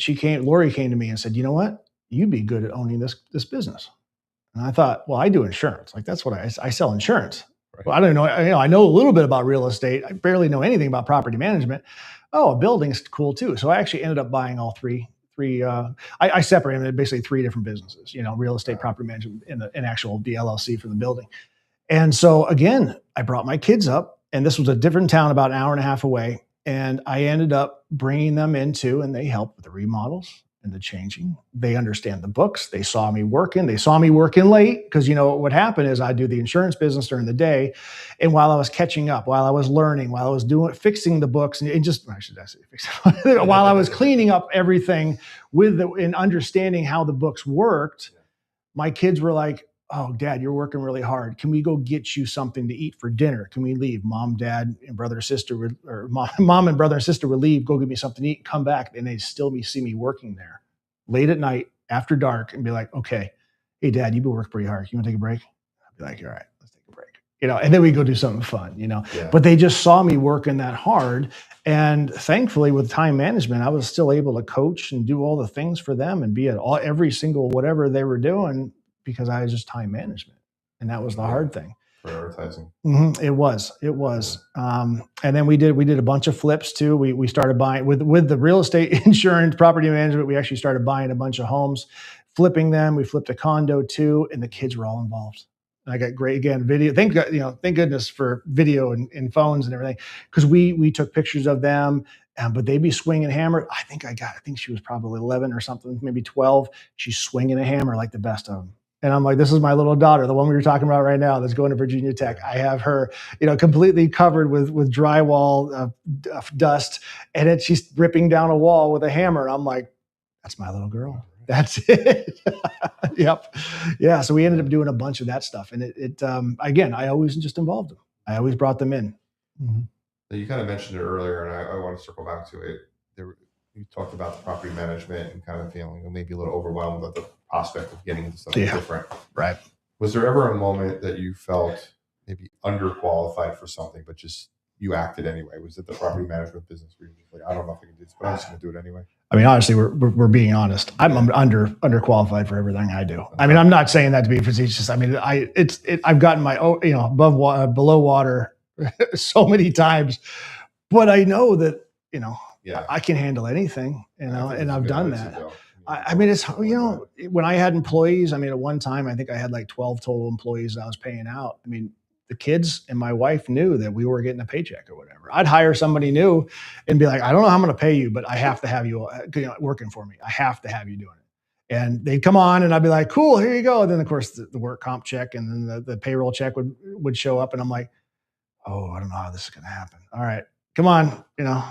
Lori came to me and said, "You know what? You'd be good at owning this business." And I thought, well, I do insurance. Like, that's what I sell insurance. Well, I don't know. I know a little bit about real estate. I barely know anything about property management. Oh, a building's cool too. So I actually ended up buying all three. I separated them into basically three different businesses. Real estate, property management, and an actual the LLC for the building. And so again, I brought my kids up, and this was a different town about an hour and a half away. And I ended up bringing them into, and they helped with the remodels and the changing. They understand the books. They saw me working. They saw me working late because what would happen is I do the insurance business during the day, and while I was catching up, while I was learning, while I was fixing the books, and just I should say fix while I was cleaning up everything and understanding how the books worked, my kids were like, "Oh, Dad, you're working really hard. Can we go get you something to eat for dinner? Can we leave? Mom, Dad, and brother, sister, or mom and brother and sister would leave, go get me something to eat, come back, and they still see me working there late at night after dark, and be like, "Okay, hey, Dad, you've been working pretty hard. You want to take a break?" I'd be like, "All right, let's take a break." And then we go do something fun. Yeah. But they just saw me working that hard, and thankfully, with time management, I was still able to coach and do all the things for them and be at every single whatever they were doing because I was just time management, and that was the hard thing. Prioritizing. It was. And then we did a bunch of flips too. We started buying with the real estate, insurance, property management. We actually started buying a bunch of homes, flipping them. We flipped a condo too, and the kids were all involved. And I got great video. Thank goodness for video and phones and everything, because we took pictures of them. But they'd be swinging a hammer. I think she was probably 11 or something, maybe 12. She's swinging a hammer like the best of them. And I'm like, this is my little daughter, the one we were talking about right now that's going to Virginia Tech. I have her, completely covered with drywall dust, and then she's ripping down a wall with a hammer. And I'm like, that's my little girl. That's it. Yep. Yeah. So we ended up doing a bunch of that stuff. And again, I always just involved them. I always brought them in. Mm-hmm. You kind of mentioned it earlier, and I want to circle back to it. You talked about the property management and kind of feeling maybe a little overwhelmed with the prospect of getting into something different. Right. Was there ever a moment that you felt maybe underqualified for something, but just you acted anyway? Was it the property management business where you're just like, I don't know if I can do this, but I'm just going to do it anyway? I mean, honestly, we're being honest. I'm underqualified for everything I do. I mean, I'm not saying that to be facetious. I mean, I've gotten my below water so many times, but I know that I can handle anything, and I've done that. I mean, it's, when I had employees, I mean, at one time, I think I had like 12 total employees I was paying out. I mean, the kids and my wife knew that we were getting a paycheck or whatever. I'd hire somebody new and be like, I don't know how I'm going to pay you, but I have to have you working for me. I have to have you doing it. And they'd come on and I'd be like, cool, here you go. And then of course the work comp check and then the payroll check would show up. And I'm like, oh, I don't know how this is going to happen. All right. Come on,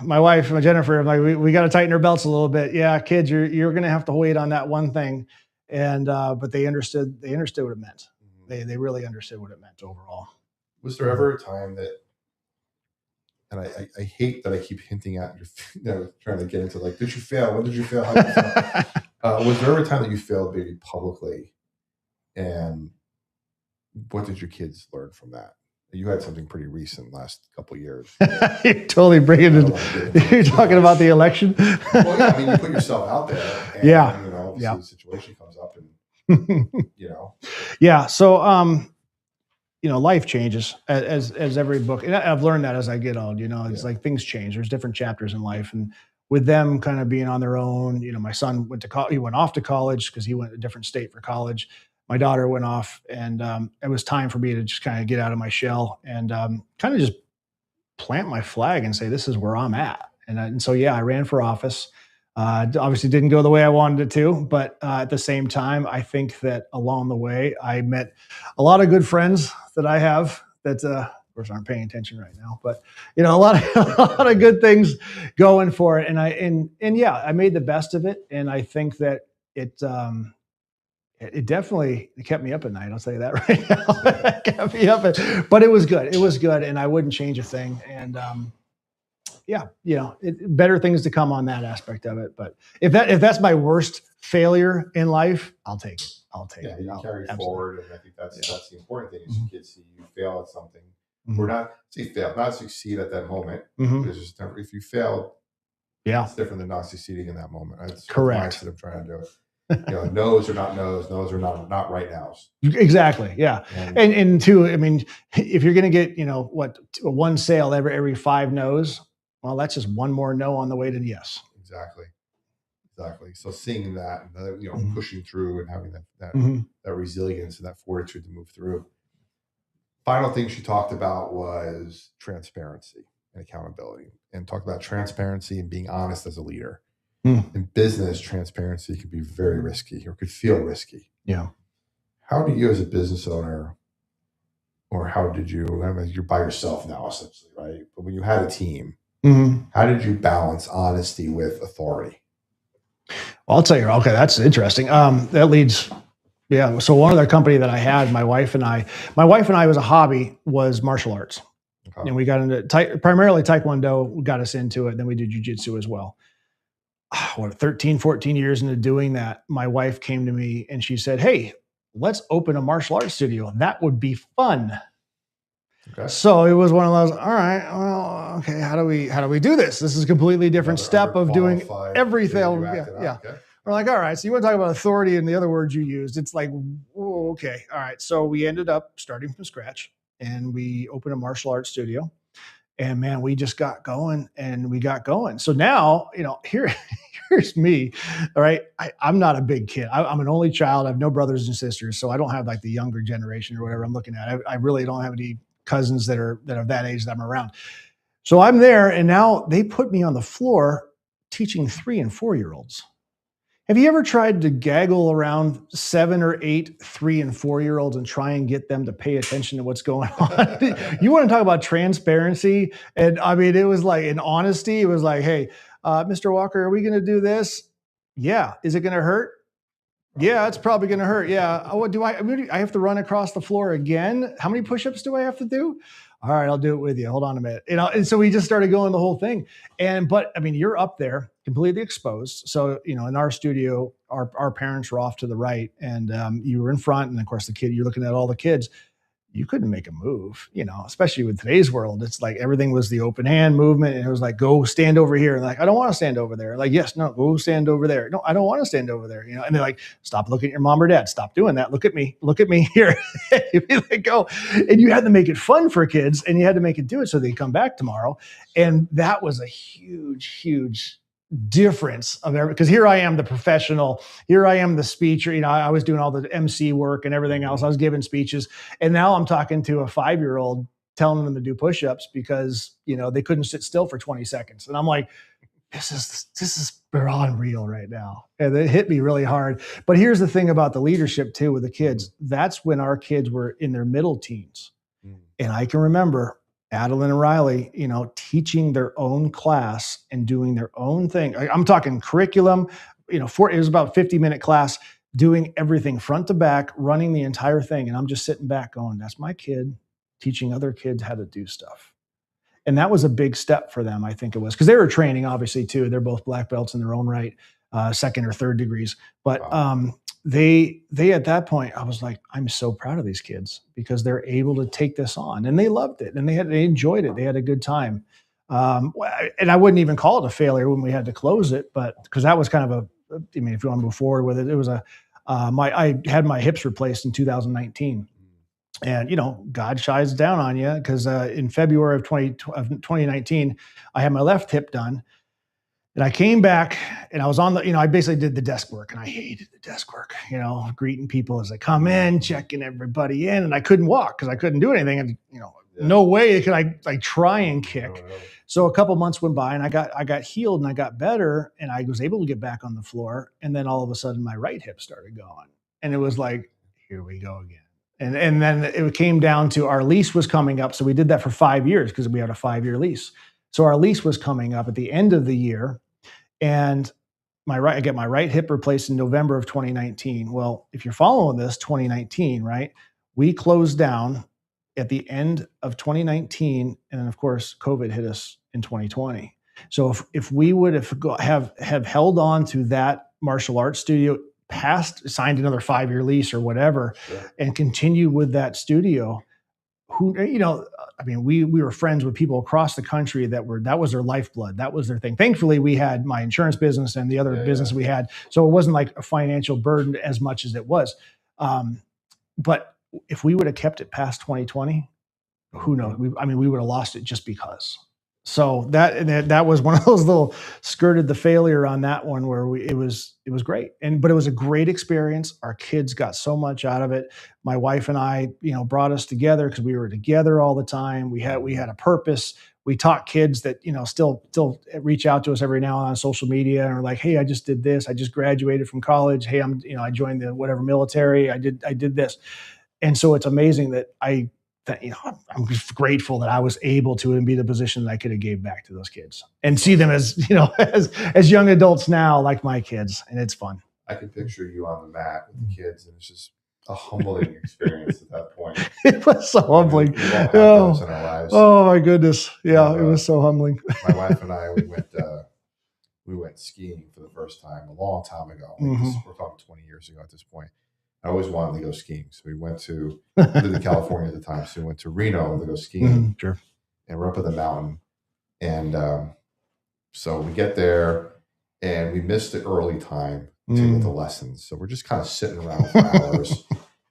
my wife, Jennifer, I'm like, we got to tighten our belts a little bit. Yeah, kids, you're going to have to wait on that one thing, and but they understood what it meant. They really understood what it meant overall. Was there ever a time that, and I hate that I keep hinting at trying to get into like, did you fail? When did you fail? How did you fail? Was there ever a time that you failed maybe publicly, and what did your kids learn from that? You had something pretty recent last couple of years. You're totally bringing it. You're talking about the election. Well, yeah, I mean, you put yourself out there. And, the situation comes up, and Yeah. So, life changes as every book, and I've learned that as I get old. It's like things change. There's different chapters in life, and with them kind of being on their own, my son went to college. He went off to college because he went to a different state for college. My daughter went off, and it was time for me to just kind of get out of my shell and kind of just plant my flag and say, this is where I'm at. And so, I ran for office. Obviously didn't go the way I wanted it to, but at the same time, I think that along the way, I met a lot of good friends that I have that, of course, aren't paying attention right now, but a lot of good things going for it. And I made the best of it. And I think that it definitely kept me up at night. I'll tell you that right now. It kept me up, but it was good. It was good, and I wouldn't change a thing. And better things to come on that aspect of it. But if that's my worst failure in life, I'll take it. Yeah, you carry forward, and I think that's the important thing is kids see you fail at something, or not succeed at that moment. Because it's if you fail, it's different than not succeeding in that moment. That's correct. I'm trying to do it. No's are not no's, no's are not right nows. Exactly. Yeah. And two, I mean, if you're going to get, one sale every 5 no's, well, that's just one more no on the way to yes. Exactly. So seeing that, Mhm. pushing through and having that Mhm. resilience and that fortitude to move through. Final thing she talked about was transparency and accountability, and talked about transparency and being honest as a leader. Mm. In business, transparency can be very risky, or could feel risky. Yeah. How do you, as a business owner, or how did you? I mean, you're by yourself now, essentially, right? But when you had a team, Mhm. how did you balance honesty with authority? I'll tell you. Okay, that's interesting. That leads. Yeah. So one other company that I had, my wife and I was a hobby was martial arts, Okay. and we got into primarily Taekwondo. Got us into it. Then we did jujitsu as well. 13, 14 years into doing that, my wife came to me and she said, "Hey, let's open a martial arts studio. That would be fun." Okay. So it was one of those, all right, well, okay, how do we do this? This is a completely different step of doing everything. Yeah. Okay. We're like, all right, so you want to talk about authority and the other words you used. It's like, whoa, okay, all right. So we ended up starting from scratch and we opened a martial arts studio. And man, we just got going and we got going. So now, here's me. All right. I'm not a big kid. I'm an only child. I have no brothers and sisters. So I don't have like the younger generation or whatever I'm looking at. I really don't have any cousins that are that age that I'm around. So I'm there, and now they put me on the floor teaching 3 and 4 year olds. Have you ever tried to gaggle around 7 or 8 3 and 4 year olds and try and get them to pay attention to what's going on? You want to talk about transparency? And I mean, it was like in honesty, it was like, hey, Mr. Walker, are we going to do this? Yeah. Is it going to hurt? Yeah, it's probably going to hurt. Yeah. Oh, what do I have to run across the floor again? How many push-ups do I have to do? All right, I'll do it with you. Hold on a minute. And so we just started going the whole thing. But I mean, you're up there completely exposed. So, in our studio, our parents were off to the right and you were in front. And of course, you're looking at all the kids. You couldn't make a move, especially with today's world. It's like everything was the open hand movement. And it was like, go stand over here. And like, I don't want to stand over there. Like, yes, no, go stand over there. No, I don't want to stand over there. And they're like, stop looking at your mom or dad. Stop doing that. Look at me here. You'd be like, go. And you had to make it fun for kids and you had to make it do it so they come back tomorrow. And that was a huge, huge difference of everything. Because here I am, the professional. Here I am, the speaker. I was doing all the MC work and everything else. I was giving speeches, and now I'm talking to a 5-year-old, telling them to do push-ups because they couldn't sit still for 20 seconds, and I'm like, this is unreal right now, and it hit me really hard. But here's the thing about the leadership too with the kids. That's when our kids were in their middle teens, and I can remember Adeline and Riley, teaching their own class and doing their own thing. I'm talking curriculum, it was about a 50-minute class, doing everything front to back, running the entire thing. And I'm just sitting back going, that's my kid teaching other kids how to do stuff. And that was a big step for them, I think it was, because they were training, obviously, too. They're both black belts in their own right, second or third degrees. But they at that point, I was like, I'm so proud of these kids because they're able to take this on, and they loved it, and they enjoyed it. They had a good time. And I wouldn't even call it a failure when we had to close it, but because that was kind of I mean, if you want to move forward with it, it was I had my hips replaced in 2019. And God shies down on you because in February of 2019, I had my left hip done, and I came back and I was on I basically did the desk work, and I hated the desk work, greeting people as they come in, checking everybody in, and I couldn't walk because I couldn't do anything, and no way could I like try and kick. So a couple months went by, and I got healed and I got better, and I was able to get back on the floor, and then all of a sudden my right hip started going, and it was like, here we go again. And then it came down to our lease was coming up. So we did that for 5 years because we had a 5-year lease. So our lease was coming up at the end of the year. And I get my right hip replaced in November of 2019. Well, if you're following this, 2019, right? We closed down at the end of 2019. And then of course, COVID hit us in 2020. So if we would have held on to that martial arts studio, signed another 5-year lease or whatever, and continue with that studio, I mean, we were friends with people across the country that was their lifeblood. That was their thing. Thankfully, we had my insurance business and the other business we had. So it wasn't like a financial burden as much as it was. But if we would have kept it past 2020, who knows? We would have lost it just because. So that was one of those little skirted the failure on that one where it was great. But it was a great experience. Our kids got so much out of it. My wife and I, brought us together because we were together all the time. We had a purpose. We taught kids that, still reach out to us every now and then on social media and are like, hey, I just did this. I just graduated from college. Hey, I joined the whatever military. I did this. And so it's amazing that I'm just grateful that I was able to and be the position that I could have gave back to those kids and see them as, as young adults now, like my kids. And it's fun. I can picture you on the mat with the kids, and it's just a humbling experience at that point. It was so humbling. We've all had those in our lives. Oh my goodness. Yeah, it was so humbling. My wife and I, we went skiing for the first time a long time ago. We're talking 20 years ago at this point. I always wanted to go skiing. So we lived in California at the time. So we went to Reno to go skiing. Sure. And we're up in the mountain. And so we get there and we missed the early time to get the lessons. So we're just kind of sitting around for hours.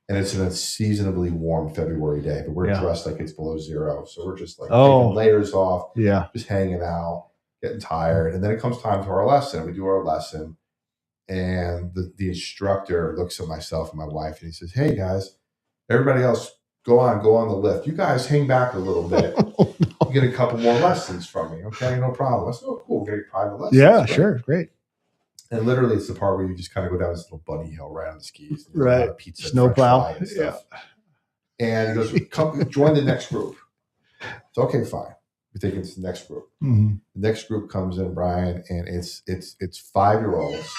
And it's an unseasonably warm February day, but we're dressed like it's below zero. So we're just like taking layers off, just hanging out, getting tired. And then it comes time to our lesson. We do our lesson. And the instructor looks at myself and my wife and he says, hey guys, everybody else go on the lift. You guys hang back a little bit. You get a couple more lessons from me. Okay, no problem. I said, oh cool, we're getting private lessons. Yeah, right? Sure, great. And literally it's the part where you just kind of go down this little bunny hill right on the skis. Right. Pizza, snowplow. And stuff. And he goes, come join the next group. It's okay, fine. We think it's the next group. The next group comes in, Brian, and it's 5-year-olds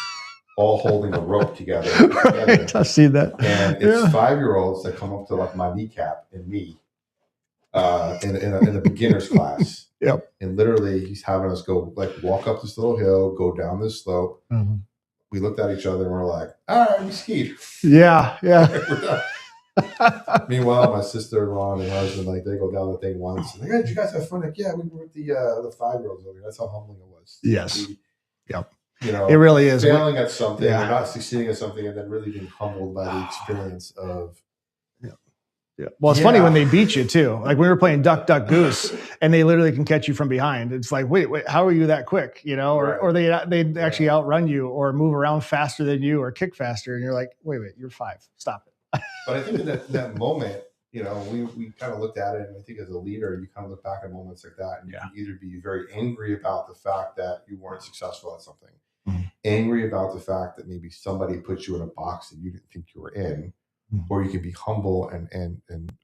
all holding a rope together. Right, I've seen that. And it's 5-year-olds that come up to like my kneecap and me in a beginner's class. Yep. And literally he's having us go walk up this little hill, go down this slope. We looked at each other and we're like, all right, we skied. Yeah. Meanwhile, my sister-in-law and her husband, they go down the thing once. And hey, did you guys have fun? Like, yeah, we were with the 5-year-olds over here. That's how humbling it was. Yes. Yep. It really is. Failing at something or not succeeding at something and then really being humbled by the experience of. Yeah. Well, it's funny when they beat you too. Like we were playing Duck, Duck, Goose, and they literally can catch you from behind. It's like, wait, how are you that quick? Or they actually outrun you or move around faster than you or kick faster, and you're like, wait, you're 5. Stop it. But I think in that moment, we kind of looked at it, and I think as a leader, you kind of look back at moments like that, and you can either be very angry about the fact that you weren't successful at something, angry about the fact that maybe somebody put you in a box that you didn't think you were in. Or you can be humble and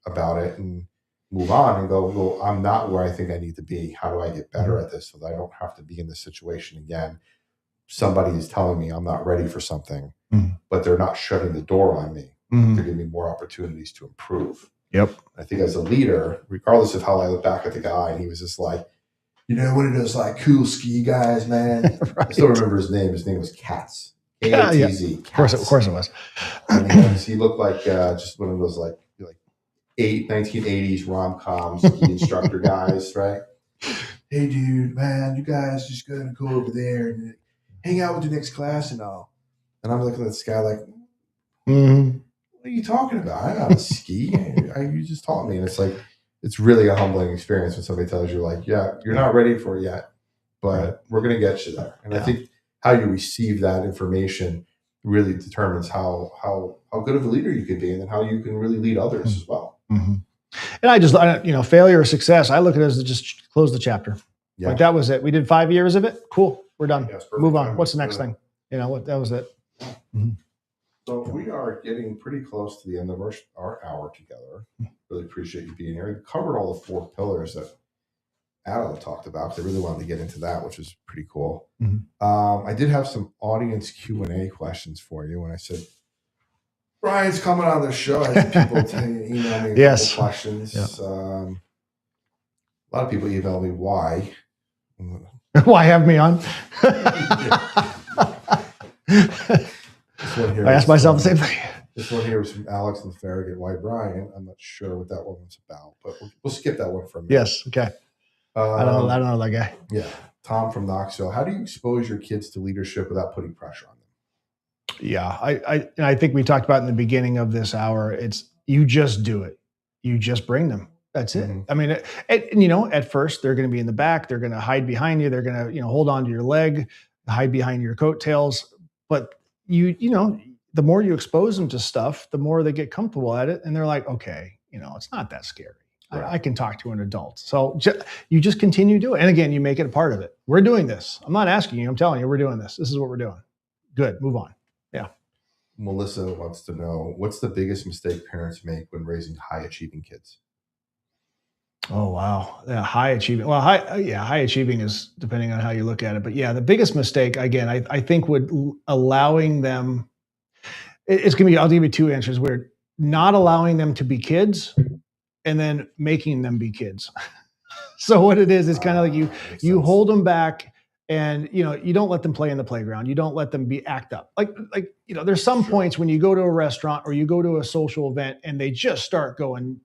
about it and move on and go, well, I'm not where I think I need to be. How do I get better at this so that I don't have to be in this situation again? Somebody is telling me I'm not ready for something, but they're not shutting the door on me. They're giving me more opportunities to improve. Yep. I think as a leader, regardless of how I look back at the guy, and he was just like, one of those cool ski guys, man. Right. I still remember his name. His name was Katz. A-T-Z. Of course it was. And he looked like just one of those 1980s rom-com ski instructor guys, right? Hey, dude, man, you guys just gonna go over there and hang out with the next class and all. And I'm looking at this guy like, what are you talking about? I know how to ski. You just taught me. And it's like, it's really a humbling experience when somebody tells you you're not ready for it yet, but we're going to get you there. And I think how you receive that information really determines how good of a leader you can be, and then how you can really lead others as well. And I just, failure or success, I look at it as just close the chapter. Yeah. Like that was it. We did 5 years of it. Cool. We're done. Move on. What's the next thing? That was it. So we are getting pretty close to the end of our hour together. Really appreciate you being here. We covered all the 4 pillars that Adam talked about, because I really wanted to get into that, which was pretty cool. I did have some audience Q&A questions for you when I said, Brian's coming on the show. I had people email me questions. Yeah. A lot of people email me why. Why have me on? I asked myself the same thing. This one here was from Alex and Farragut. Why Brian? I'm not sure what that one was about, but we'll skip that one for a minute. Yes. Okay. I don't know that guy. Yeah. Tom from Knoxville. How do you expose your kids to leadership without putting pressure on them? Yeah. I think we talked about in the beginning of this hour, it's you just do it. You just bring them. That's it. Mhm. I mean, at first they're going to be in the back. They're going to hide behind you. They're going to, hold on to your leg, hide behind your coattails. But the more you expose them to stuff, the more they get comfortable at it. And they're like, okay, it's not that scary. Right. I can talk to an adult. So you just continue to do it. And again, you make it a part of it. We're doing this. I'm not asking you. I'm telling you, we're doing this. This is what we're doing. Good. Move on. Yeah. Melissa wants to know, what's the biggest mistake parents make when raising high achieving kids? Oh, wow. Yeah, high achieving. Well, high achieving is depending on how you look at it. But yeah, the biggest mistake, again, I think allowing them, it's going to be, I'll give you two answers. We're not allowing them to be kids and then making them be kids. So what it is kind of like you hold them back and, you don't let them play in the playground. You don't let them act up. Like, there's some points when you go to a restaurant or you go to a social event and they just start going,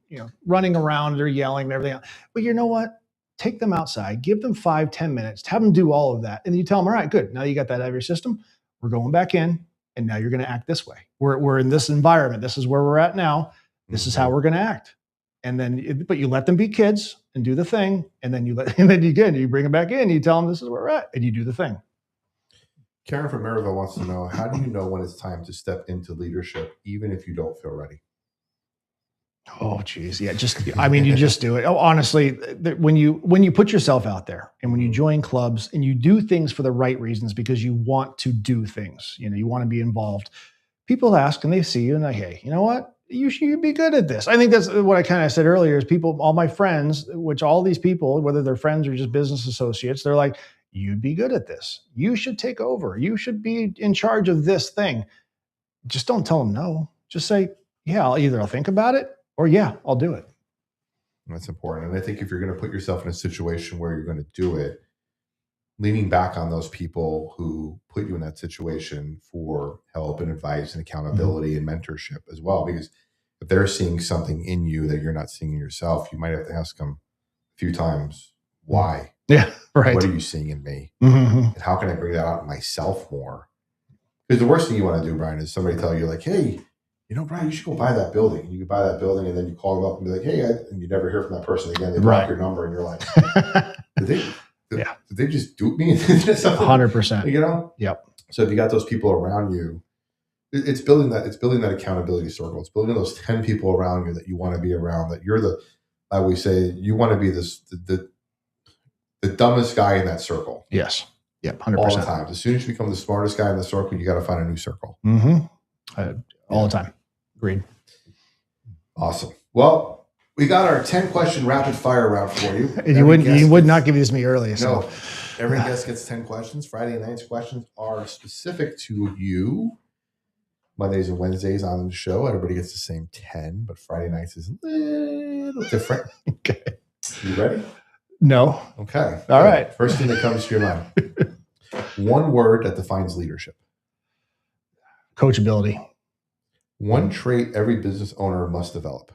running around, they're yelling and everything else. But you know what? Take them outside, give them 5-10 minutes, have them do all of that. And then you tell them, all right, good. Now you got that out of your system. We're going back in and now you're going to act this way. We're in this environment. This is where we're at now. This is how we're going to act. And then, but you let them be kids and do the thing. And then you bring them back in, you tell them this is where we're at and you do the thing. Karen from Maryville wants to know, how do you know when it's time to step into leadership, even if you don't feel ready? Oh, geez. Yeah. You just do it. Oh, honestly, when you put yourself out there and when you join clubs and you do things for the right reasons, because you want to do things, you want to be involved, people ask and they see you and like, hey, you know what? You should be good at this. I think that's what I kind of said earlier is all my friends, which all these people, whether they're friends or just business associates, they're like, you'd be good at this. You should take over. You should be in charge of this thing. Just don't tell them no. Just say, yeah, I'll think about it or yeah, I'll do it. That's important. And I think if you're going to put yourself in a situation where you're going to do it, leaning back on those people who put you in that situation for help and advice and accountability and mentorship as well. Because if they're seeing something in you that you're not seeing in yourself, you might have to ask them a few times, why? Yeah, right. What are you seeing in me? Mm-hmm. And how can I bring that out in myself more? Because the worst thing you want to do, Brian, is somebody tell you like, hey, Brian, you should go buy that building. You can buy that building and then you call them up and be like, hey, and you never hear from that person again. They block your number and you're like, did they just dupe me? 100%. Yep. So if you got those people around you, it's building that accountability circle. It's building those 10 people around you that you want to be around, that you're I always say you want to be the dumbest guy in that circle. Yes. Yep. 100%. All the time. As soon as you become the smartest guy in the circle, you got to find a new circle. Mm-hmm. All the time. Agreed. Awesome. Well, we got our 10-question rapid fire round for you. And you would not give these to me earlier. So. No. Every guest gets 10 questions. Friday night's questions are specific to you. Mondays and Wednesdays on the show, everybody gets the same 10, but Friday nights is a little different. Okay. You ready? No. Okay. All right. First thing that comes to your mind. One word that defines leadership. Coachability. One trait every business owner must develop.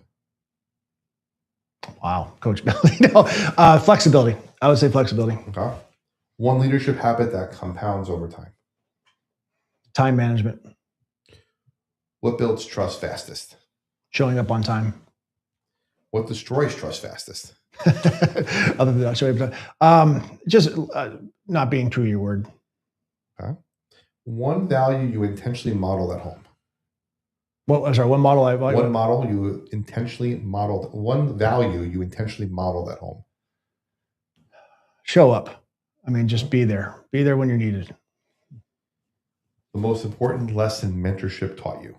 Wow. Coachability. No. Flexibility. I would say flexibility. Okay. One leadership habit that compounds over time. Time management. What builds trust fastest? Showing up on time. What destroys trust fastest? Other than that, showing up on time. Just not being true to your word. Okay. One value you intentionally modeled at home. Well, I'm sorry. One model One model you intentionally modeled. One value you intentionally modeled at home. Show up. I mean, just be there. Be there when you're needed. The most important lesson mentorship taught you.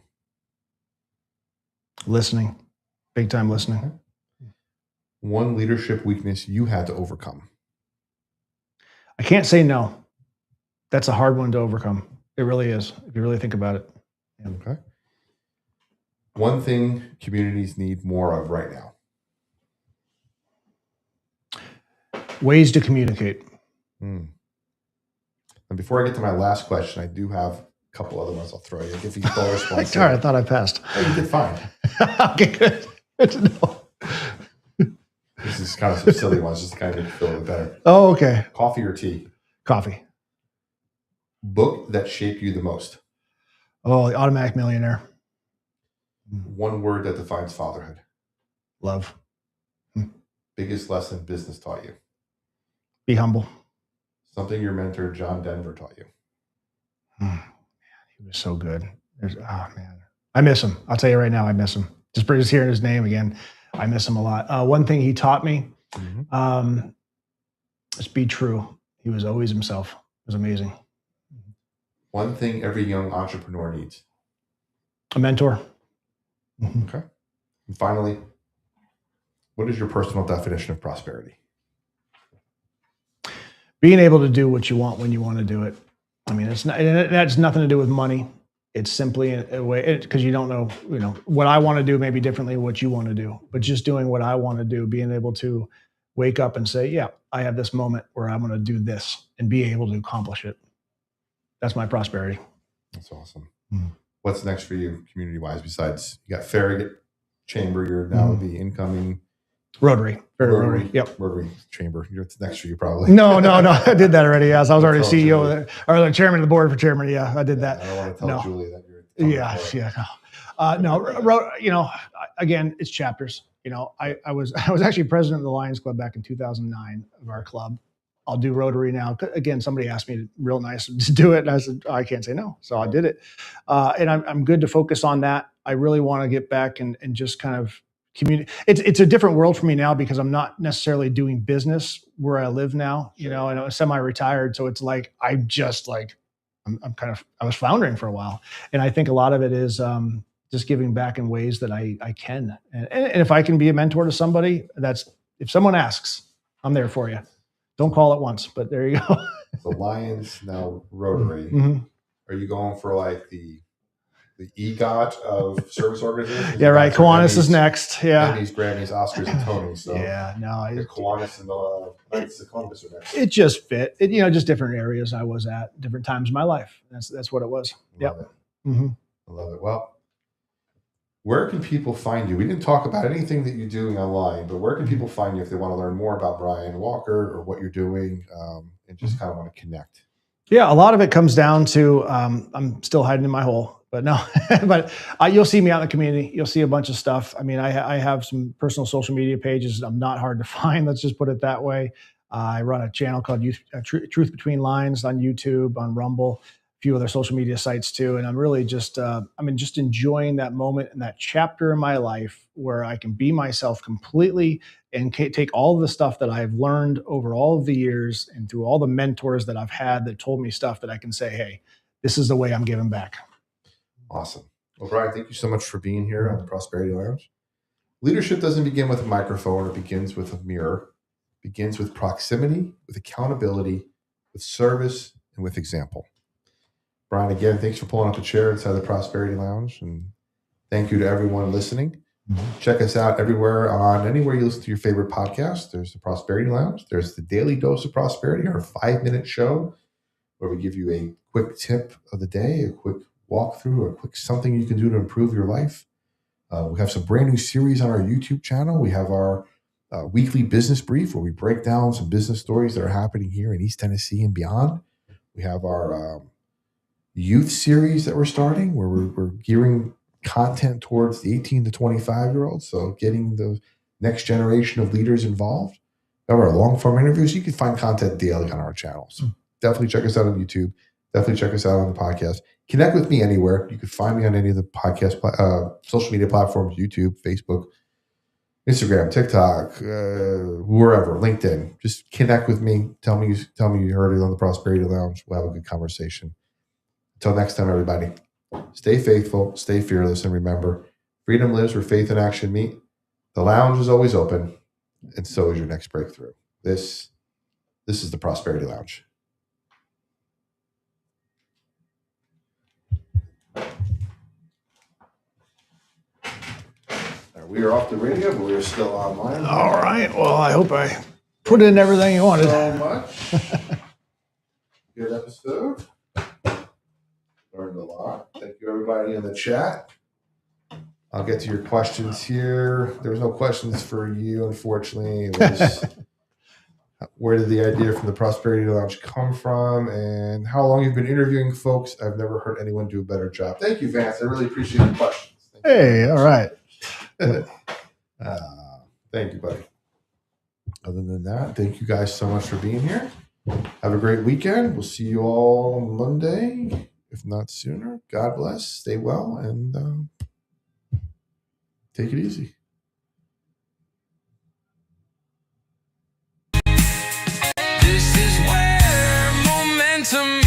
Listening. Big time listening. One leadership weakness you had to overcome. I can't say no. That's a hard one to overcome. It really is, if you really think about it. Yeah. Okay. One thing communities need more of right now. Ways to communicate. And before I get to my last question, I do have couple other ones I'll throw you. Give you bonus points. Sorry, I thought I passed. Oh, you did fine. Okay, good. Good to know. This is kind of some silly ones, just to kind of make you feel a bit better. Oh, okay. Coffee or tea? Coffee. Book that shaped you the most? Oh, The Automatic Millionaire. One word that defines fatherhood? Love. Biggest lesson business taught you? Be humble. Something your mentor, John Denver, taught you? Man, he was so good. Man. I miss him. I'll tell you right now, I miss him. Just hearing his name again, I miss him a lot. One thing he taught me is be true. He was always himself. It was amazing. One thing every young entrepreneur needs? A mentor. Okay. And finally, what is your personal definition of prosperity? Being able to do what you want when you want to do it. I mean, that's nothing to do with money. It's simply a way, because you don't know, what I want to do may be differently than what you want to do, but just doing what I want to do, being able to wake up and say, yeah, I have this moment where I'm going to do this and be able to accomplish it. That's my prosperity. That's awesome. What's next for you community-wise besides you got Farragut Chamber, you're now the incoming Rotary. Yep. Rotary Chamber. What's next for you probably? No. I did that already. Yes. I was already CEO there, or the chairman of the board for chairman. Yeah, I did that. I don't want to tell Julie that you're No. Again, it's chapters. I was actually president of the Lions Club back in 2009 of our club. I'll do Rotary now. Again, somebody asked me real nice to do it, and I said, I can't say no. So I did it. And I'm good to focus on that. I really want to get back and just kind of community. It's a different world for me now because I'm not necessarily doing business where I live now, and I'm semi-retired. So it's like, I was floundering for a while. And I think a lot of it is just giving back in ways that I can. And if I can be a mentor to somebody, if someone asks, I'm there for you. Don't call it once, but there you go. The Lions, now Rotary. Are you going for like the EGOT of service organizations? Yeah, right. Kiwanis is next. Yeah. Emmys, Grammys, Oscars, and Tonys. So yeah, no. Kiwanis and the Knights of Columbus are next. It just fit. Just different areas I was at, different times in my life. That's what it was. Love it. I love it. Well, where can people find you? We didn't talk about anything that you're doing online, but where can people find you if they want to learn more about Brian Walker or what you're doing and just kind of want to connect? Yeah, a lot of it comes down to I'm still hiding in my hole, but no. But you'll see me out in the community. You'll see a bunch of stuff. I mean, I have some personal social media pages. I'm not hard to find. Let's just put it that way. I run a channel called Truth Between Lines on YouTube, on Rumble, a few other social media sites too. And I'm really just enjoying that moment and that chapter in my life where I can be myself completely and take all of the stuff that I've learned over all of the years and through all the mentors that I've had that told me stuff that I can say, hey, this is the way I'm giving back. Awesome. Well, Brian, thank you so much for being here on the Prosperity Lounge. Leadership doesn't begin with a microphone. It begins with a mirror. It begins with proximity, with accountability, with service, and with example. Brian, again, thanks for pulling up a chair inside the Prosperity Lounge. And thank you to everyone listening. Check us out anywhere you listen to your favorite podcast. There's the Prosperity Lounge. There's the Daily Dose of Prosperity, our 5-minute show where we give you a quick tip of the day, a quick walkthrough, a quick something you can do to improve your life. We have some brand new series on our YouTube channel. We have our weekly business brief where we break down some business stories that are happening here in East Tennessee and beyond. We have our youth series that we're starting where we're gearing content towards the 18 to 25-year-olds. So getting the next generation of leaders involved. We have our long-form interviews. You can find content daily on our channel. So definitely check us out on YouTube. Definitely check us out on the podcast. Connect with me anywhere. You can find me on any of the podcast social media platforms, YouTube, Facebook, Instagram, TikTok, wherever, LinkedIn. Just connect with me. Tell me you heard it on the Prosperity Lounge. We'll have a good conversation. Until next time, everybody, stay faithful, stay fearless, and remember, freedom lives where faith and action meet. The lounge is always open, and so is your next breakthrough. This is the Prosperity Lounge. We are off the radio, but we are still online. All right. Well, I hope I put in everything you wanted. So much. Good episode. Learned a a lot. Thank you, everybody in the chat. I'll get to your questions here. There was no questions for you, unfortunately. It was, where did the idea from the Prosperity Lounge come from, and how long you've been interviewing folks? I've never heard anyone do a better job. Thank you, Vance. I really appreciate the questions. Hey, all right. Thank you, buddy. Other than that, thank you guys so much for being here. Have a great weekend. We'll see you all Monday, if not sooner. God bless. Stay well, and take it easy. This is where momentum